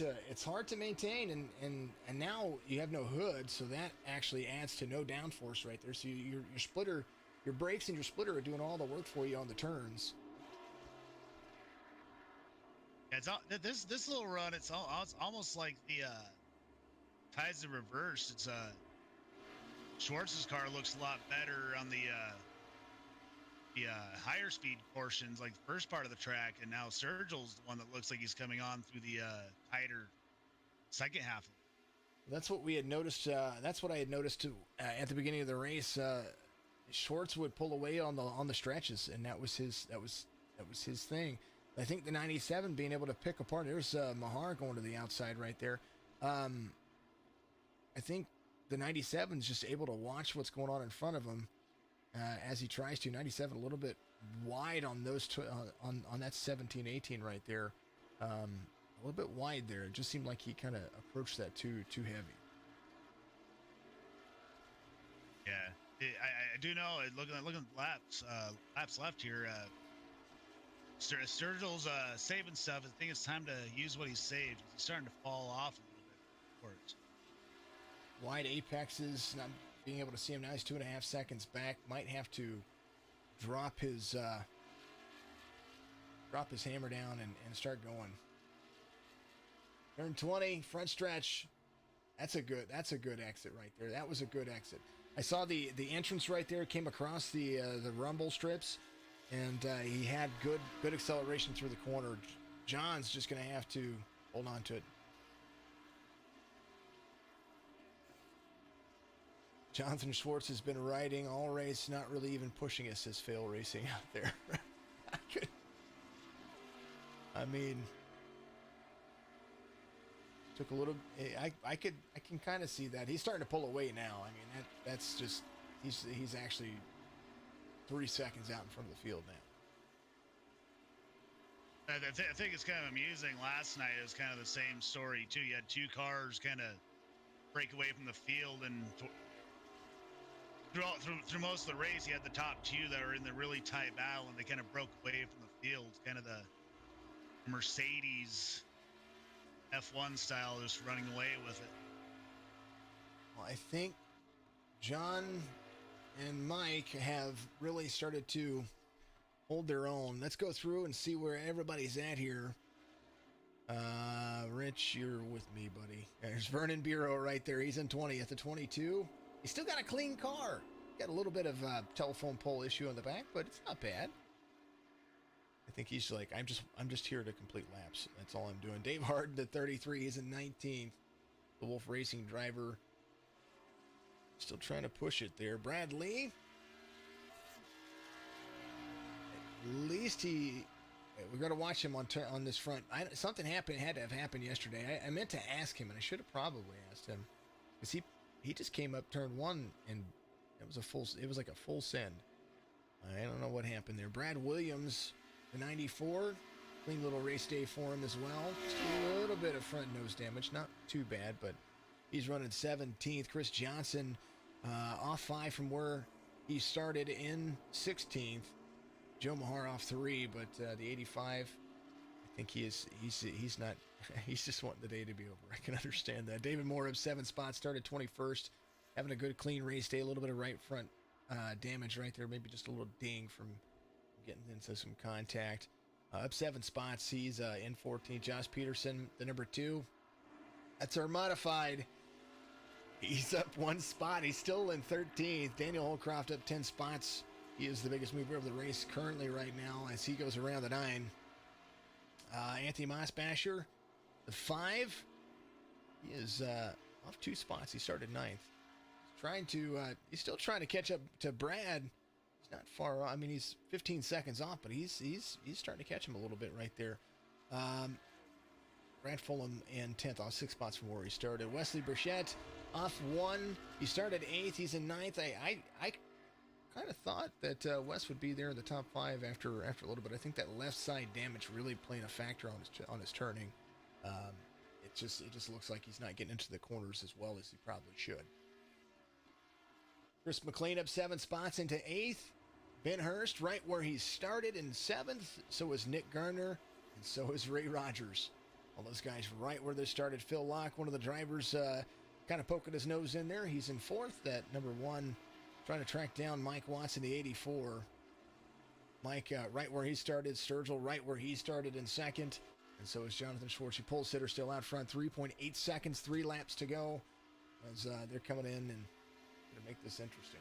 to maintain, and now you have no hood, so that actually adds to no downforce right there. So your splitter, your brakes and your splitter are doing all the work for you on the turns. Yeah, this little run. It's almost like the ties are reversed. It's Schwartz's car looks a lot better on the higher speed portions, like the first part of the track, and now Sergil's the one that looks like he's coming on through the tighter second half. That's what we had noticed. That's what I had noticed at the beginning of the race. Schwartz would pull away on the stretches, and that was his thing. I think the 97 being able to pick apart. There's Mahar going to the outside right there. I think the 97 is just able to watch what's going on in front of him. As he tries to. 97 a little bit wide on those on that 17-18 right there, a little bit wide there. It just seemed like he kind of approached that too heavy. Yeah, I do know. Looking at laps left here. Sturgill's saving stuff. I think it's time to use what he's saved. He's starting to fall off a little bit. Of course. Wide apexes, not being able to see him now. He's 2.5 seconds back. Might have to drop his hammer down and start going. Turn 20, front stretch. That's a good exit right there. That was a good exit. I saw the entrance right there, came across the rumble strips, and he had good acceleration through the corner. John's just going to have to hold on to it. Jonathan Schwartz has been riding all race, not really even pushing us, says Phil Racing out there. I mean, took a little. I can kind of see that he's starting to pull away now. I mean, that's just he's actually 3 seconds out in front of the field now. I think it's kind of amusing. Last night it was kind of the same story too. You had 2 cars kind of break away from the field, and through most of the race, you had the top 2 that were in the really tight battle, and they kind of broke away from the field. Kind of the Mercedes F1 style, just running away with it. Well, I think John and Mike have really started to hold their own. Let's go through and see where everybody's at here. Rich, you're with me, buddy. There's Vernon Bureau right there. He's in 20 at the 22. He's still got a clean car. Got a little bit of telephone pole issue in the back, but it's not bad. I think he's like, I'm just here to complete laps. That's all I'm doing. Dave Harden at 33. He's in 19th. The Wolf Racing driver. Still trying to push it there. Brad Lee. At least we got to watch him on this front. Something had to have happened yesterday. I meant to ask him, and I should have probably asked him, because he just came up turn 1 and it was like a full send. I don't know what happened there. Brad Williams, the 94, clean little race day for him as well. Just a little bit of front nose damage, not too bad, but he's running 17th. Chris Johnson off 5 from where He started in 16th. Joe Mahar off 3, but the 85, I think he's not, he's just wanting the day to be over. I can understand that. David Moore up 7 spots, started 21st, having a good clean race day, a little bit of right front damage right there, maybe just a little ding from getting into some contact. Up 7 spots, he's in 14th. Josh Peterson, the number 2. That's our modified. He's up 1 spot. He's still in 13th. Daniel Holcroft up 10 spots. He is the biggest mover of the race currently right now as he goes around the 9. Anthony Mossbasher, the 5. He is off 2 spots. He started 9th. He's still trying to catch up to Brad. He's not far off. I mean, he's 15 seconds off, but he's starting to catch him a little bit right there. Brad Fulham in 10th, off 6 spots from where he started. Wesley Burchett off 1. He started 8th. He's in 9th. I kind of thought that Wes would be there in the top 5 after a little bit. I think that left side damage really playing a factor on his turning. It just looks like he's not getting into the corners as well as he probably should. Chris McLean up 7 spots into 8th. Ben Hurst right where he started in 7th. So is Nick Garner, and so is Ray Rogers. All those guys right where they started. Phil Locke, one of the drivers, kind of poking his nose in there. He's in 4th. That number 1, trying to track down Mike Watson, the 84. Mike right where he started. Sturgill right where he started in 2nd. And so is Jonathan Schwartz. Your pole sitter still out front. 3.8 seconds, 3 laps to go as they're coming in and going to make this interesting.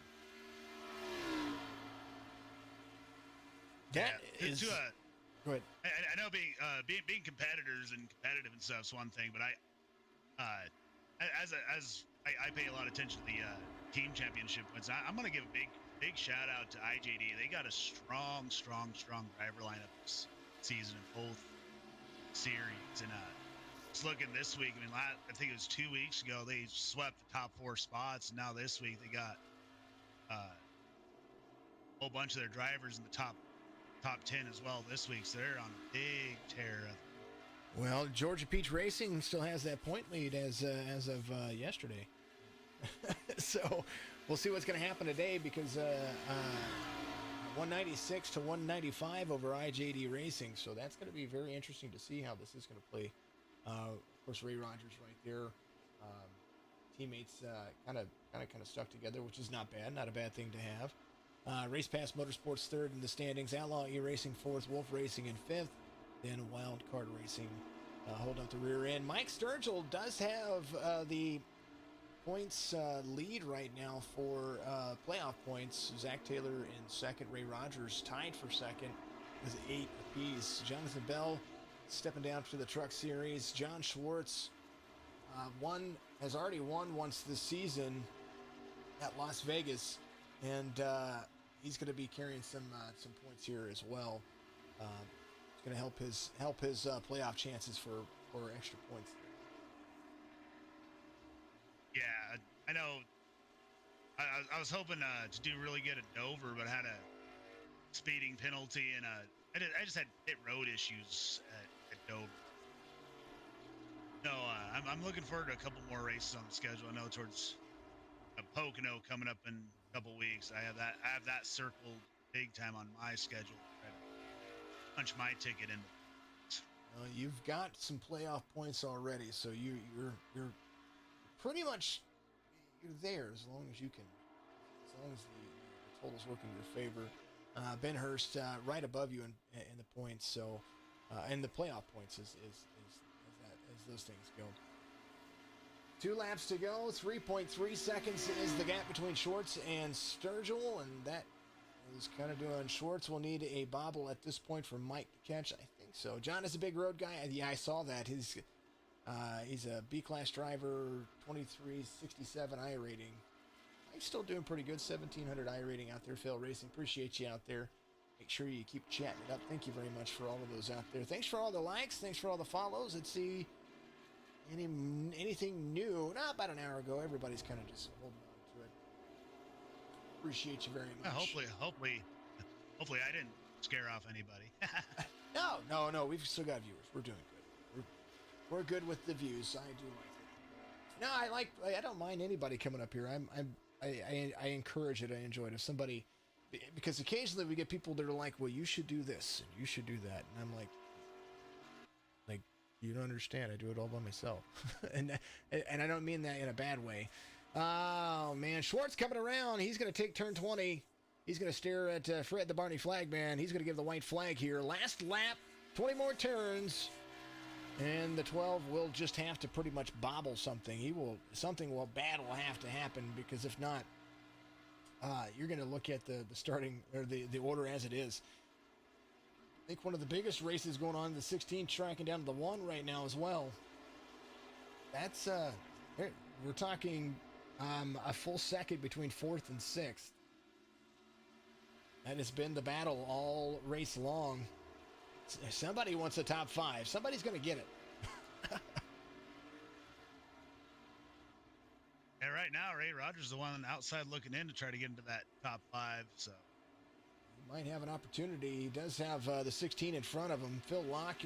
That is... Go ahead. I know being competitors and competitive and stuff is one thing, but I pay a lot of attention to the team championship wins. I'm going to give a big shout out to IJD. They got a strong driver lineup this season in both series. And just looking this week, I mean, I think it was 2 weeks ago they swept the top 4 spots, and now this week they got a whole bunch of their drivers in the top 10 as well this week, so they're on a big tear. Well, Georgia Peach Racing still has that point lead as of yesterday. So we'll see what's going to happen today because 196 to 195 over IJD Racing. So that's going to be very interesting to see how this is going to play. Of course, Ray Rogers right there. Teammates kind of stuck together, which is not bad. Not a bad thing to have. Race Pass Motorsports 3rd in the standings. Outlaw E-Racing 4th. Wolf Racing in 5th. Then Wild Card Racing hold up the rear end. Mike Sturgill does have the points lead right now for playoff points. Zach Taylor in 2nd. Ray Rogers tied for 2nd with 8 apiece. Jonathan Bell stepping down to the Truck Series. John Schwartz has already won once this season at Las Vegas. And he's going to be carrying some points here as well. It's going to help his playoff chances for extra points. Yeah, I know. I was hoping to do really good at Dover, but I had a speeding penalty and I just had pit road issues at Dover. No, I'm looking forward to a couple more races on the schedule. I know towards Pocono coming up in couple weeks. I have that circled big time on my schedule. Try to punch my ticket in. Well, you've got some playoff points already, so you're pretty much there as long as you can. As long as the totals work in your favor. Ben Hurst right above you in the points, so and the playoff points as those things go. 2 laps to go. 3.3 seconds is the gap between Schwartz and Sturgill, and that is kind of doing. Schwartz will need a bobble at this point for Mike to catch. I think so. John is a big road guy. Yeah, I saw that. He's a B-class driver, 2367 I rating. He's still doing pretty good. 1700 I rating out there. Phil Racing, appreciate you out there. Make sure you keep chatting it up. Thank you very much for all of those out there. Thanks for all the likes. Thanks for all the follows. Let's see. Anything new? About an hour ago. Everybody's kind of just holding on to it. Appreciate you very much. Hopefully I didn't scare off anybody. No. We've still got viewers. We're doing good. We're good with the views. I do like it. No, I don't mind anybody coming up here. I encourage it. I enjoy it. If somebody, because occasionally we get people that are like, well, you should do this and you should do that, and I'm like, you don't understand. I do it all by myself, and I don't mean that in a bad way. Oh man, Schwartz coming around. He's going to take turn 20. He's going to stare at Fred the Barney Flagman. He's going to give the white flag here. Last lap, 20 more turns. And the 12 will just have to pretty much bobble something. Something bad will have to happen, because if not, you're going to look at the starting, or the order as it is. I think one of the biggest races going on in the 16, tracking down to the 1 right now as well. That's, we're talking a full second between 4th and 6th. That has been the battle all race long. Somebody wants a top 5. Somebody's going to get it. Yeah, right now, Ray Rogers is the one outside looking in to try to get into that top 5. So he might have an opportunity. He does have the 16 in front of him. Phil Locke,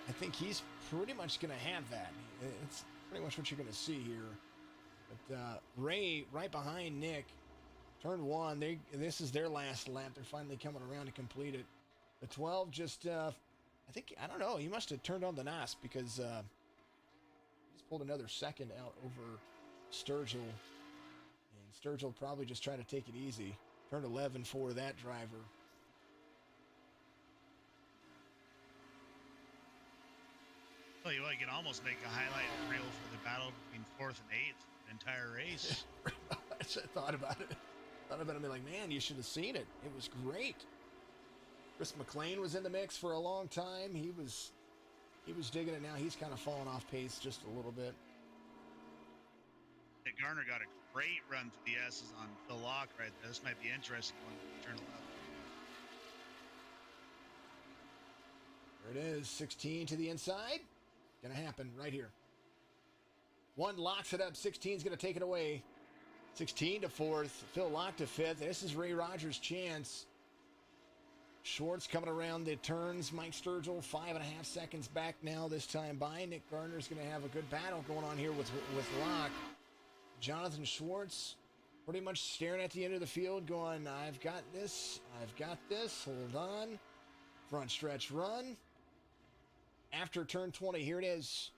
I think he's pretty much going to have that. It's pretty much what you're going to see here. But Ray right behind Nick. Turn 1. This is their last lap. They're finally coming around to complete it. The 12 just, I don't know, he must have turned on the NOS, because he's pulled another second out over Sturgill. And Sturgill probably just trying to take it easy. Turn 11 for that driver. Well, you can almost make a highlight reel for the battle between 4th and 8th, the entire race. I thought about it. I'm like, man, you should have seen it. It was great. Chris McLean was in the mix for a long time. He was digging it now. He's kind of fallen off pace just a little bit. Nick Garner got a great run through the S's on Phil Locke right there. This might be interesting when we turn 11. There it is. 16 to the inside. Gonna happen right here. 1 locks it up. 16's gonna take it away. 16 to 4th. Phil Locke to 5th. This is Ray Rogers' chance. Schwartz coming around the turns. Mike Sturgill 5.5 seconds back now this time by. Nick Garner's going to have a good battle going on here with Locke. Jonathan Schwartz pretty much staring at the end of the field going, I've got this. Hold on. Front stretch run. After turn 20, here it is.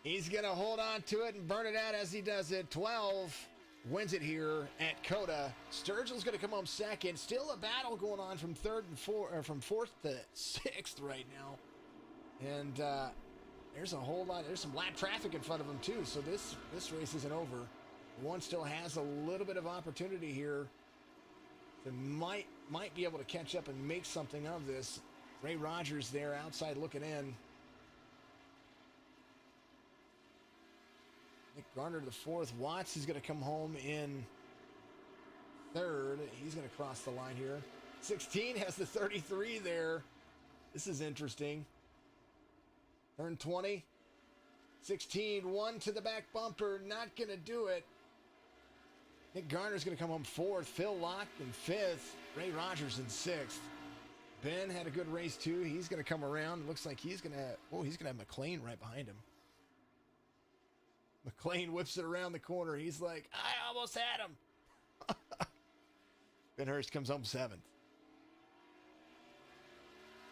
He's going to hold on to it and burn it out as he does it. 12. Wins it here at COTA. Sturgill's going to come home second. Still a battle going on from from 4th to 6th right now. And there's a whole lot. There's some lap traffic in front of him too. So this race isn't over. One still has a little bit of opportunity here. That might be able to catch up and make something of this. Ray Rogers there outside looking in. Nick Garner to the 4th. Watts is going to come home in 3rd. He's going to cross the line here. 16 has the 33 there. This is interesting. Turn 20. 16, 1 to the back bumper. Not going to do it. Nick Garner's going to come home 4th. Phil Locke in 5th. Ray Rogers in 6th. Ben had a good race too. He's going to come around. Looks like he's going to have McLean right behind him. McLean whips it around the corner. He's like, I almost had him. Ben Hurst comes home 7th.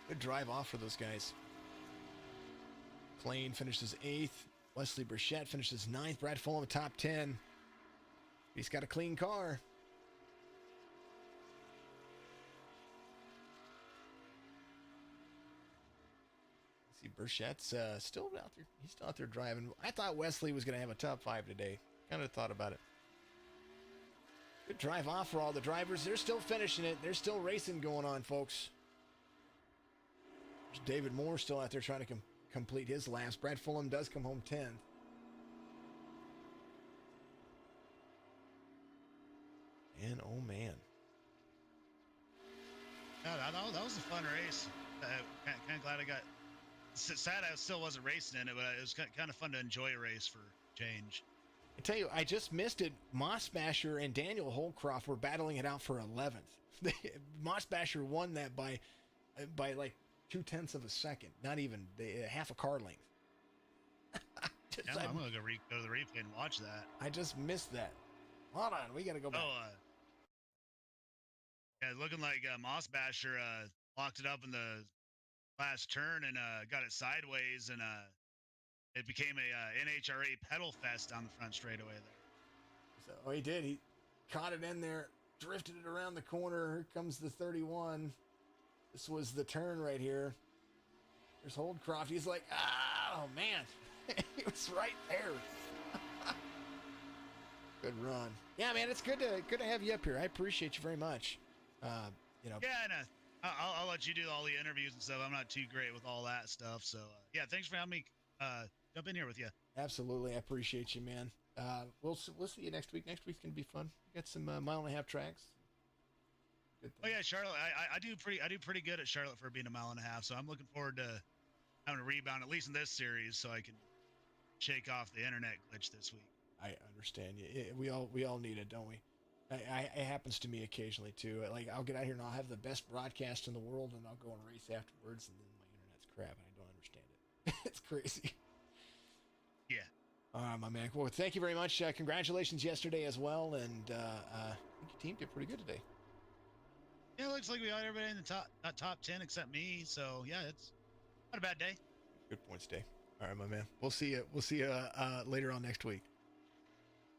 Good drive off for those guys. McLean finishes 8th. Wesley Burchett finishes 9th. Brad Fulham top 10. He's got a clean car. See, Burchett's still out there. He's still out there driving. I thought Wesley was going to have a top 5 today. Kind of thought about it. Good drive off for all the drivers. They're still finishing it. There's still racing going on, folks. There's David Moore still out there trying to complete his laps. Brad Fulham does come home 10th. And oh man. No, that was a fun race. Kind of glad I got. Sad I still wasn't racing in it, but it was kind of fun to enjoy a race for change. I tell you, I just missed it. Mossbasher and Daniel Holcroft were battling it out for 11th. Mossbasher won that by like 0.2 of a second, not even half a car length. Yeah, I'm gonna go to the replay and watch that. I just missed that. Hold on, we gotta go back. Yeah, looking like Moss Basher locked it up in the last turn and got it sideways, and it became a NHRA pedal fest down the front straightaway there. So he did. He caught it in there, drifted it around the corner. Here comes the 31. This was the turn right here. There's Holdcroft. He's like, oh man, he was right there. Good run. Yeah, man, it's good to have you up here. I appreciate you very much. Yeah, and I'll let you do all the interviews and stuff. I'm not too great with all that stuff, so yeah, thanks for having me jump in here with you. Absolutely, I appreciate you, man. We'll see you next week. Next week's gonna be fun. We got some 1.5 mile tracks. Oh yeah, Charlotte. I do pretty good at Charlotte for being 1.5 miles, so I'm looking forward to having a rebound, at least in this series, so I can shake off the internet glitch this week. I understand. We all need it, don't we? It happens to me occasionally too. Like I'll get out here and I'll have the best broadcast in the world, and I'll go and race afterwards, and then my internet's crap, and I don't understand it. It's crazy. Yeah. All right, my man. Well, thank you very much. Congratulations yesterday as well, and I think your team did pretty good today. Yeah, it looks like we got everybody in the top 10 except me. So yeah, it's not a bad day. Good points day. All right, my man. We'll see you later on next week.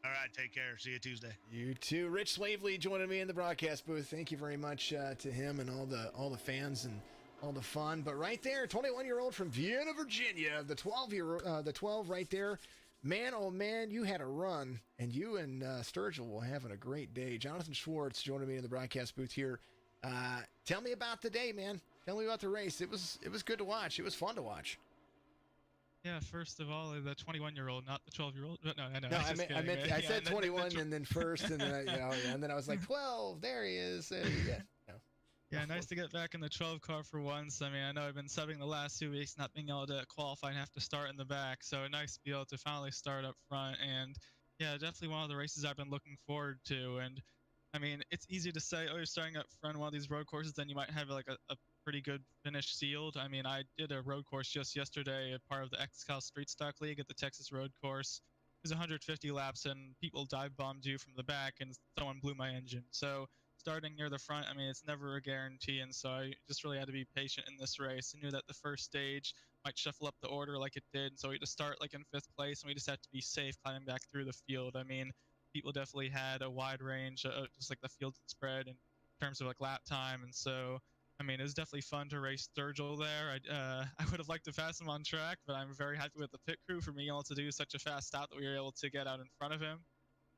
All right, take care. See you Tuesday. You too. Rich Slavely joining me in the broadcast booth. Thank you very much to him and all the fans and all the fun. But right there, 21-year-old from Vienna, Virginia, the 12 right there. Man, oh man, you had a run, and you and Sturgill will having a great day. Jonathan Schwartz joining me in the broadcast booth here. Tell me about the day, man. Tell me about the race. It was good to watch. It was fun to watch. Yeah, first of all, the 21-year-old, not the 12-year-old. No, I know. No, I said 21 and then first, and then and then I was like 12. There he is. Yeah, nice to get back in the 12 car for once. I mean, I know I've been subbing the last 2 weeks, not being able to qualify and have to start in the back. So nice to be able to finally start up front. And yeah, definitely one of the races I've been looking forward to. And I mean, it's easy to say, oh, you're starting up front in one of these road courses, then you might have like a pretty good finish sealed. I mean, I did a road course just yesterday, a part of the XCal Street Stock League at the Texas Road Course. It was 150 laps, and people dive bombed you from the back, and someone blew my engine. So starting near the front, I mean, it's never a guarantee, and so I just really had to be patient in this race. I knew that the first stage might shuffle up the order like it did, so we had to start like in 5th place, and we just had to be safe climbing back through the field. I mean, people definitely had a wide range, just like the field spread in terms of like lap time, and so I mean, it was definitely fun to race Sturgill there. I would have liked to pass him on track, but I'm very happy with the pit crew for being able to do such a fast stop that we were able to get out in front of him.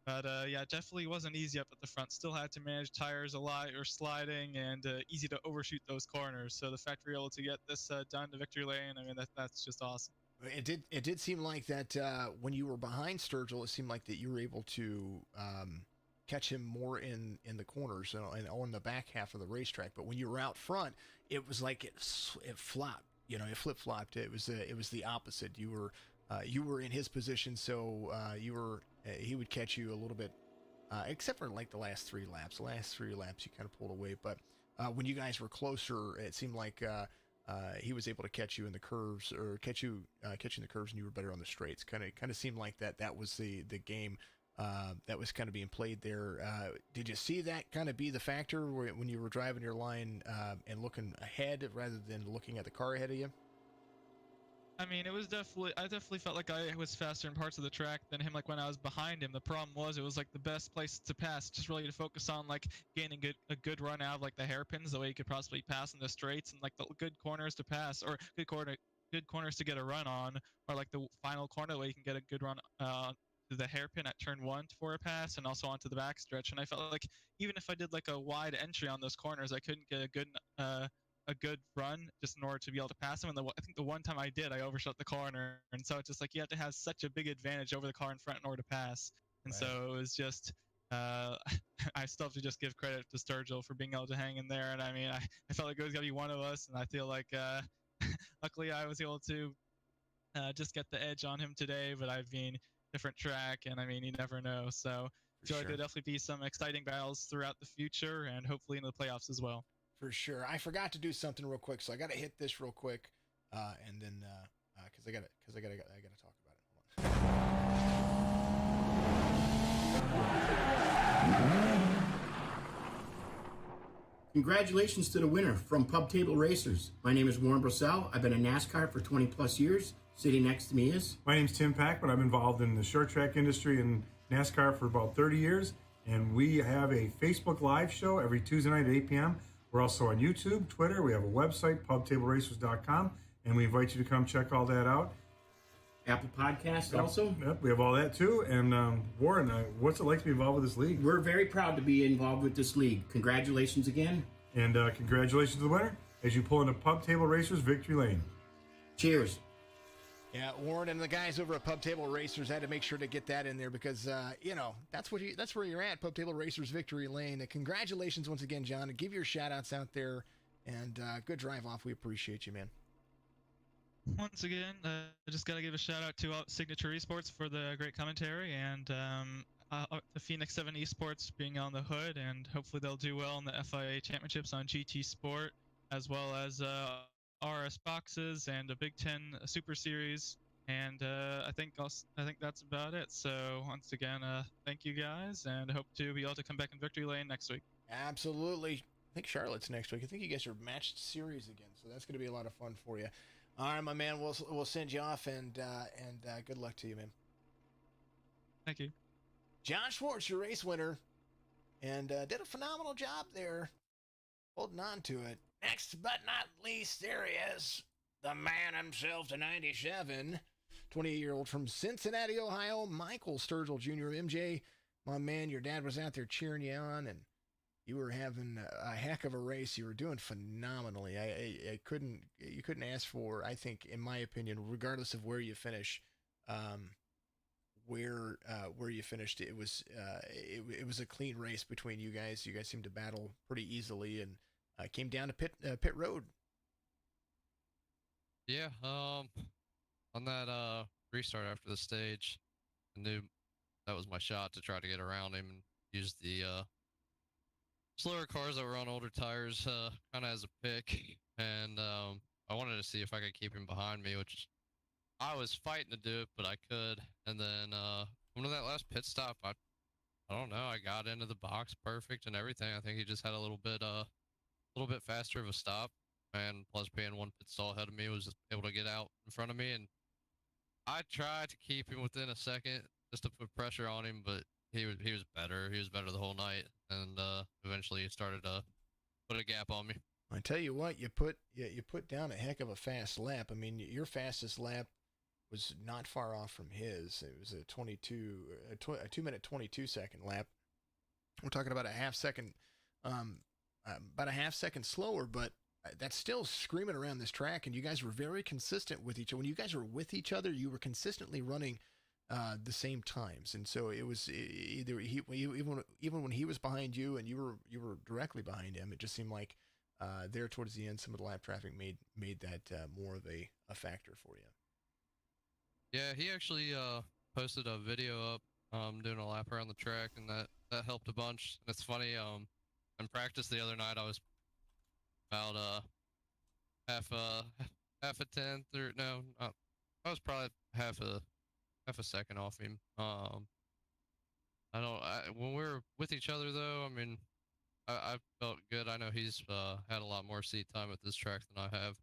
But yeah, it definitely wasn't easy up at the front. Still had to manage tires a lot or sliding, and easy to overshoot those corners. So the fact we were able to get this done to victory lane, I mean, that's just awesome. It did seem like that when you were behind Sturgill, it seemed like that you were able to catch him more in the corners and on the back half of the racetrack. But when you were out front, it was like it flopped. It flip-flopped. It was the opposite. You were in his position, so he would catch you a little bit, except for like the last 3 laps. The last 3 laps you kind of pulled away, but when you guys were closer, it seemed like he was able to catch you in the curves, or catching the curves, and you were better on the straights. Kind of seemed like that was the game that was kind of being played there. Did you see that kind of be the factor when you were driving your line and looking ahead rather than looking at the car ahead of you? I mean, I definitely felt like I was faster in parts of the track than him, like when I was behind him. The problem was, it was like the best place to pass, just really to focus on like gaining a good run out of like the hairpins, the way you could possibly pass in the straights, and like the good corners to pass, or good corners to get a run on, or like the final corner where you can get a good run to the hairpin at turn 1 for a pass, and also onto the backstretch. And I felt like even if I did like a wide entry on those corners, I couldn't get a good run just in order to be able to pass him. And I think the one time I did, I overshot the corner, and so it's just like you have to have such a big advantage over the car in front in order to pass. And right. So it was just I still have to just give credit to Sturgill for being able to hang in there. And I mean, I felt like it was gonna be one of us, and I feel like luckily I was able to just get the edge on him today. But I've been different track, and I mean, you never know. So I feel like there'll definitely be some exciting battles throughout the future, and hopefully into the playoffs as well. For sure. I forgot to do something real quick, so I got to hit this real quick, and then because I got to talk about it. Hold on. Congratulations to the winner from Pub Table Racers. My name is Warren Brissell. I've been in NASCAR for 20 plus years. Sitting next to me is... My name's Tim Packman. I'm involved in the short track industry and NASCAR for about 30 years. And we have a Facebook Live show every Tuesday night at 8 p.m. We're also on YouTube, Twitter. We have a website, pubtableracers.com. And we invite you to come check all that out. Apple Podcast also. Yep, we have all that too. And Warren, what's it like to be involved with this league? We're very proud to be involved with this league. Congratulations again. And congratulations to the winner as you pull into Pub Table Racers Victory Lane. Cheers. Yeah, Warren and the guys over at Pub Table Racers had to make sure to get that in there because that's where you're at, Pub Table Racers Victory Lane. And congratulations once again, John, and give your shout outs out there. And good drive off. We appreciate you, man. Once again, I just got to give a shout out to Signature Esports for the great commentary, and the Phoenix 7 Esports being on the hood, and hopefully they'll do well in the FIA Championships on GT Sport, as well as RS Boxes and a Big Ten Super Series, and I think that's about it. So once again, thank you guys, and hope to be able to come back in Victory Lane next week. Absolutely. I think Charlotte's next week. I think you guys are matched series again, so that's going to be a lot of fun for you. All right, my man, we'll send you off, and good luck to you, man. Thank you. John Schwartz, your race winner, and did a phenomenal job there, holding on to it. Next but not least, there he is, the man himself, the 97, 28-year-old from Cincinnati, Ohio, Michael Sturgill Jr. MJ, my man, your dad was out there cheering you on, and you were having a heck of a race. You were doing phenomenally. You couldn't ask for, I think, in my opinion, regardless of where you finish, where you finished, it was a clean race between you guys. You guys seemed to battle pretty easily, and came down to pit road. Yeah. On that restart after the stage, I knew that was my shot to try to get around him and use the slower cars that were on older tires kind of as a pick, and I wanted to see if I could keep him behind me, which I was fighting to do it, but I could. And then when that last pit stop, I don't know, I got into the box perfect and everything. I think he just had a little bit faster of a stop, and plus being one pit stall ahead of me, was just able to get out in front of me, and I tried to keep him within a second just to put pressure on him, but he was better. He was better the whole night, and eventually he started to put a gap on me. I tell you what, you put down a heck of a fast lap. I mean, your fastest lap was not far off from his. It was a 2-minute 22-second lap. We're talking about a half second slower, but that's still screaming around this track. And you guys were very consistent with each other. When you guys were with each other, you were consistently running the same times, and so it was either even when he was behind you and you were directly behind him, it just seemed like there towards the end, some of the lap traffic made that more of a factor for you. Yeah, he actually posted a video up doing a lap around the track, and that helped a bunch. And it's funny, in practice the other night I was about half a tenth, or no, I was probably half a second off him. When we were with each other though, I mean, I felt good. I know he's had a lot more seat time at this track than I have,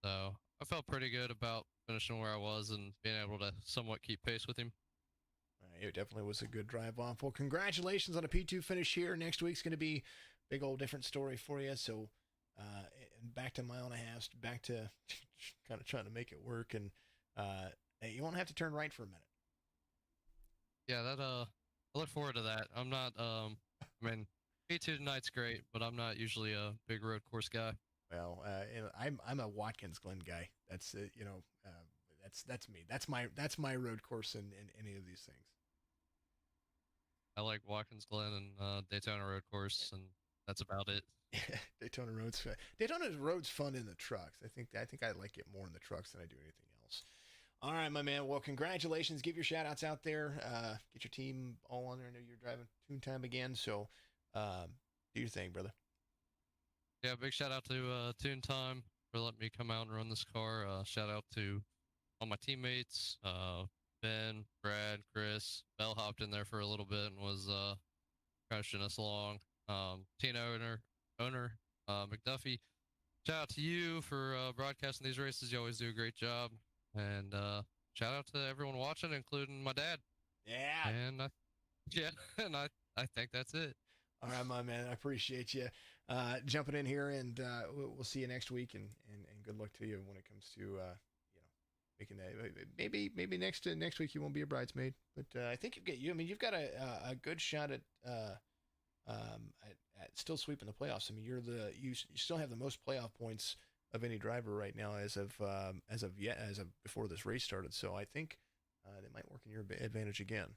so I felt pretty good about finishing where I was and being able to somewhat keep pace with him. It definitely was a good drive off. Well, congratulations on a P2 finish here. Next week's going to be a big old different story for you. So back to mile and a half, back to kind of trying to make it work, and you won't have to turn right for a minute. Yeah, I look forward to that. I'm not, I mean, P2 tonight's great, but I'm not usually a big road course guy. Well, I'm a Watkins Glen guy. That's that's me. That's my road course in any of these things. I like Watkins Glen and Daytona Road Course, and that's about it. Daytona Road's fun in the trucks. I think I like it more in the trucks than I do anything else. All right, my man. Well, congratulations. Give your shout outs out there. Get your team all on there. I know you're driving Toon Time again, so do your thing, brother. Yeah, big shout out to Toon Time for letting me come out and run this car. Shout out to all my teammates, Ben, Brad, Chris. Bell hopped in there for a little bit and was coaching us along. Team owner McDuffie, shout out to you for broadcasting these races. You always do a great job. And shout out to everyone watching, including my dad. Yeah. And yeah, and I think that's it. All right, my man. I appreciate you jumping in here, and we'll see you next week. And good luck to you when it comes to making that. Maybe next week you won't be a bridesmaid, but I think you've got a good shot at still sweeping the playoffs. I mean, you still have the most playoff points of any driver right now as of before this race started. So I think that might work in your advantage again.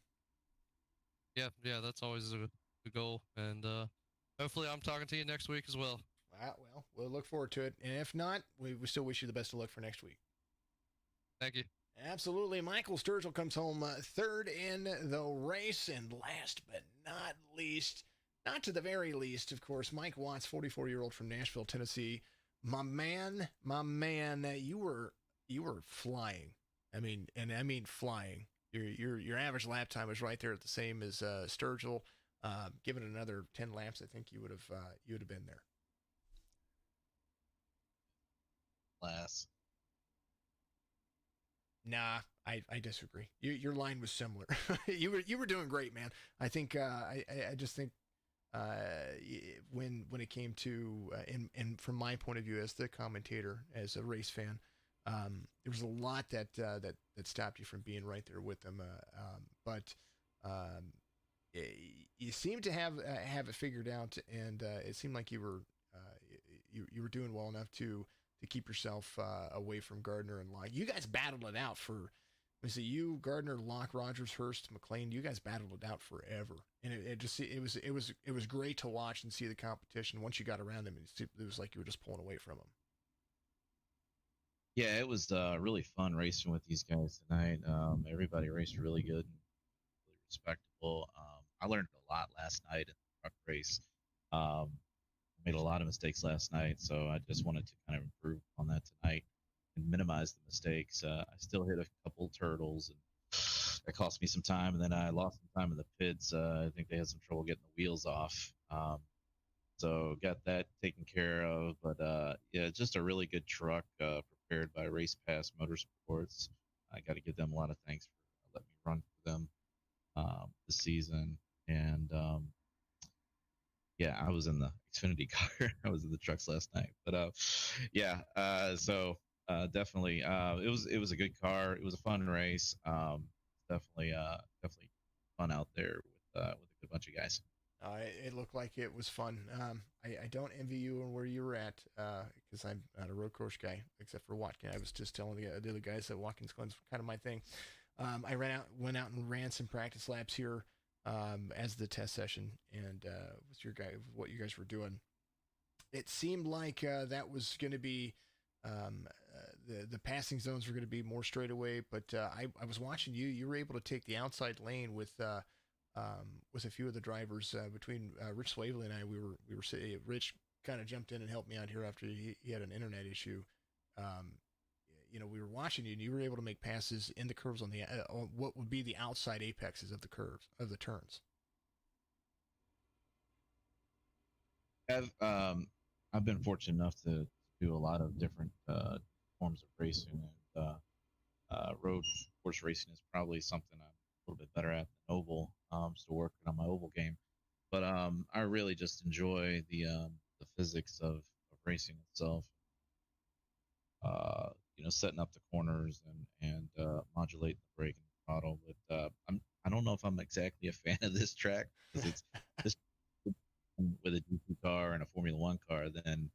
Yeah, that's always the goal, and hopefully I'm talking to you next week as well. Well, we'll look forward to it, and if not, we still wish you the best of luck for next week. Thank you. Absolutely. Michael Sturgill comes home third in the race, and last but not least, not to the very least, of course, Mike Watts, 44-year-old from Nashville, Tennessee. My man, you were flying. I mean flying. Your average lap time was right there at the same as Sturgill. Give it another 10 laps, I think you would have been there. Last. Nah, I disagree. Your line was similar. you were doing great, man. I think I just think when it came to and from my point of view as the commentator, as a race fan, there was a lot that stopped you from being right there with them. But you seemed to have it figured out, and it seemed like you were doing well enough to keep yourself away from Gardner and Locke. You guys battled it out for. Was it you, Gardner, Locke, Rogers, Hurst, McLean? You guys battled it out forever, and it was great to watch and see the competition. Once you got around them, it was like you were just pulling away from them. Yeah, it was really fun racing with these guys tonight. Everybody raced really good, and really respectable. I learned a lot last night in the truck race. Made a lot of mistakes last night, so I just wanted to kind of improve on that tonight and minimize the mistakes. I still hit a couple turtles, and that cost me some time, and then I lost some time in the pits. I think they had some trouble getting the wheels off. So got that taken care of. But yeah, just a really good truck prepared by Race Pass Motorsports. I got to give them a lot of thanks for letting me run for them this season. And yeah, I was in the Xfinity car. I was in the trucks last night. But yeah, so definitely, it was a good car. It was a fun race. Definitely fun out there with a good bunch of guys. It looked like it was fun. I don't envy you and where you were at because I'm not a road course guy except for Watkins. I was just telling the other guys that Watkins Glen's kind of my thing. I went out and ran some practice laps here as the test session, and what you guys were doing. It seemed like that was going to be the passing zones were going to be more straightaway, but I was watching you. You were able to take the outside lane with a few of the drivers between Rich Swaveley and I. We were sitting. Rich kind of jumped in and helped me out here after he had an internet issue. We were watching you, and you were able to make passes in the curves on what would be the outside apexes of the curves of the turns. I've been fortunate enough to do a lot of different forms of racing, and road course racing is probably something I'm a little bit better at than oval. Still working on my oval game, but I really just enjoy the physics of racing itself. Setting up the corners and modulating the brake and the throttle. But I don't know if I'm exactly a fan of this track because it's this with a GP car and a Formula One car than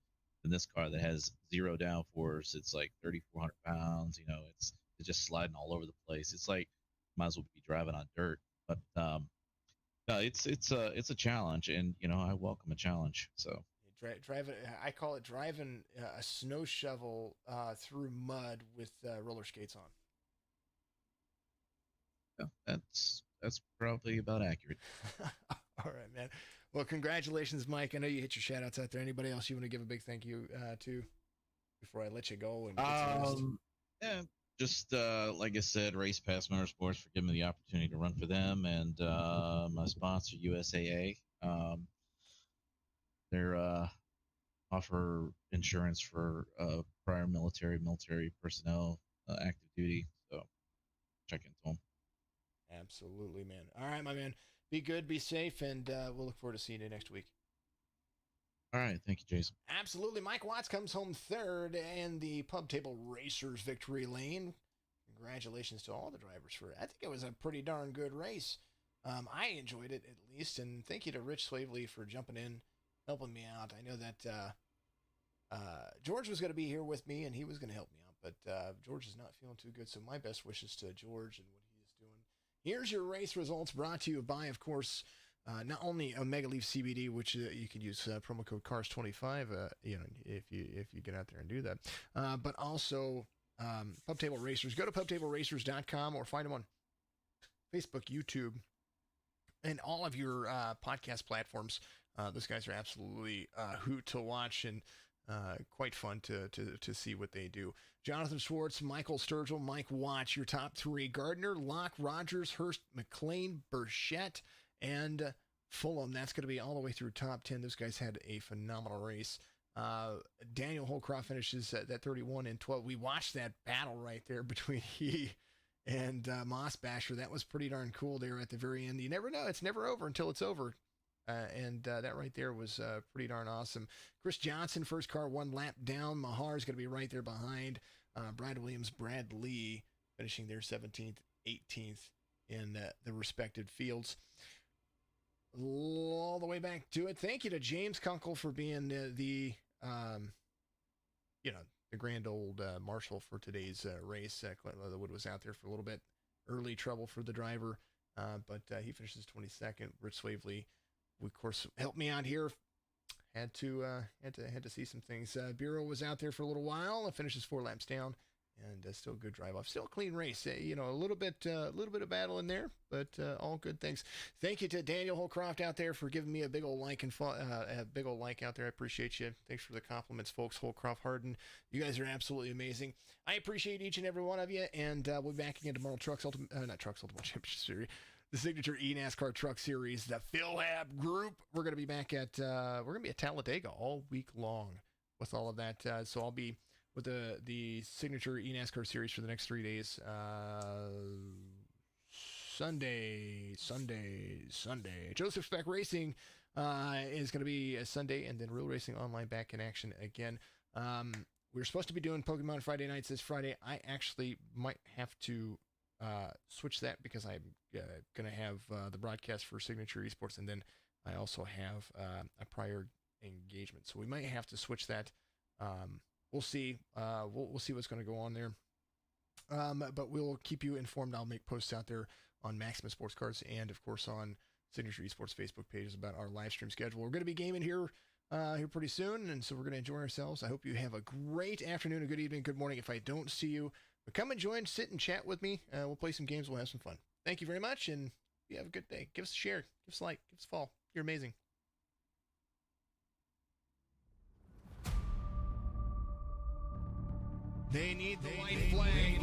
this car that has zero downforce. It's like 3,400 pounds. It's just sliding all over the place. It's like might as well be driving on dirt. But no, it's a challenge, and I welcome a challenge. So. Driving, I call it driving a snow shovel through mud with roller skates on. Yeah, that's probably about accurate. All right, man. Well, congratulations, Mike. I know you hit your shout outs out there. Anybody else you want to give a big thank you to before I let you go? And yeah, just like I said, Race Pass Motorsports for giving me the opportunity to run for them, and my sponsor USAA. They're offer insurance for prior military personnel, active duty. So check into them. Absolutely, man. All right, my man. Be good, be safe, and we'll look forward to seeing you next week. All right, thank you, Jason. Absolutely. Mike Watts comes home third in the Pub Table Racers victory lane. Congratulations to all the drivers for it. I think it was a pretty darn good race. I enjoyed it at least, and thank you to Rich Swavely for jumping in, helping me out. I know that George was going to be here with me, and he was going to help me out, but George is not feeling too good, so my best wishes to George and what he is doing. Here's your race results brought to you by, of course, not only Omega Leaf CBD, which you can use promo code CARS25, if you get out there and do that, but also Pub Table Racers. Go to pubtableracers.com or find them on Facebook, YouTube, and all of your podcast platforms. Those guys are absolutely a hoot to watch and quite fun to see what they do. Jonathan Schwartz, Michael Sturgill, Mike Watch, your top three: Gardner, Locke, Rogers, Hurst, McLean, Burchett, and Fulham. That's going to be all the way through top 10. Those guys had a phenomenal race. Daniel Holcroft finishes at 31 and 12. We watched that battle right there between he and Moss Basher. That was pretty darn cool there at the very end. You never know. It's never over until it's over. And that right there was pretty darn awesome. Chris Johnson, first car, one lap down. Mahar is going to be right there behind. Brad Williams, Brad Lee finishing their 17th, 18th in the respective fields. All the way back to it. Thank you to James Kunkel for being the grand old marshal for today's race. Clint Leatherwood was out there for a little bit. Early trouble for the driver, but he finishes 22nd. Rich Swavely, of course, helped me out here. Had to see some things. Bureau was out there for a little while. Finishes 4 laps down, and still a good drive off. Still a clean race. A little bit of battle in there, but all good things. Thank you to Daniel Holcroft out there for giving me a big old like and a big old like out there. I appreciate you. Thanks for the compliments, folks. Holcroft, Harden, you guys are absolutely amazing. I appreciate each and every one of you, and we'll be back again tomorrow. Ultimate Championship Series. The Signature eNASCAR Truck Series, the PhilHab Group. We're going to be back at Talladega all week long with all of that. So I'll be with the Signature eNASCAR Series for the next 3 days. Sunday. Joseph Speck Racing is going to be a Sunday, and then Real Racing Online back in action again. We're supposed to be doing Pokemon Friday nights this Friday. I actually might have to switch that because I'm going to have the broadcast for Signature Esports, and then I also have a prior engagement. So we might have to switch that. We'll see. We'll see what's going to go on there. But we'll keep you informed. I'll make posts out there on Maximum Sports Cars and, of course, on Signature Esports Facebook pages about our live stream schedule. We're going to be gaming here pretty soon, and so we're going to enjoy ourselves. I hope you have a great afternoon, a good evening, good morning if I don't see you. But come and join, sit and chat with me. We'll play some games. We'll have some fun. Thank you very much, and you have a good day. Give us a share. Give us a like. Give us a follow. You're amazing. They need the white flag.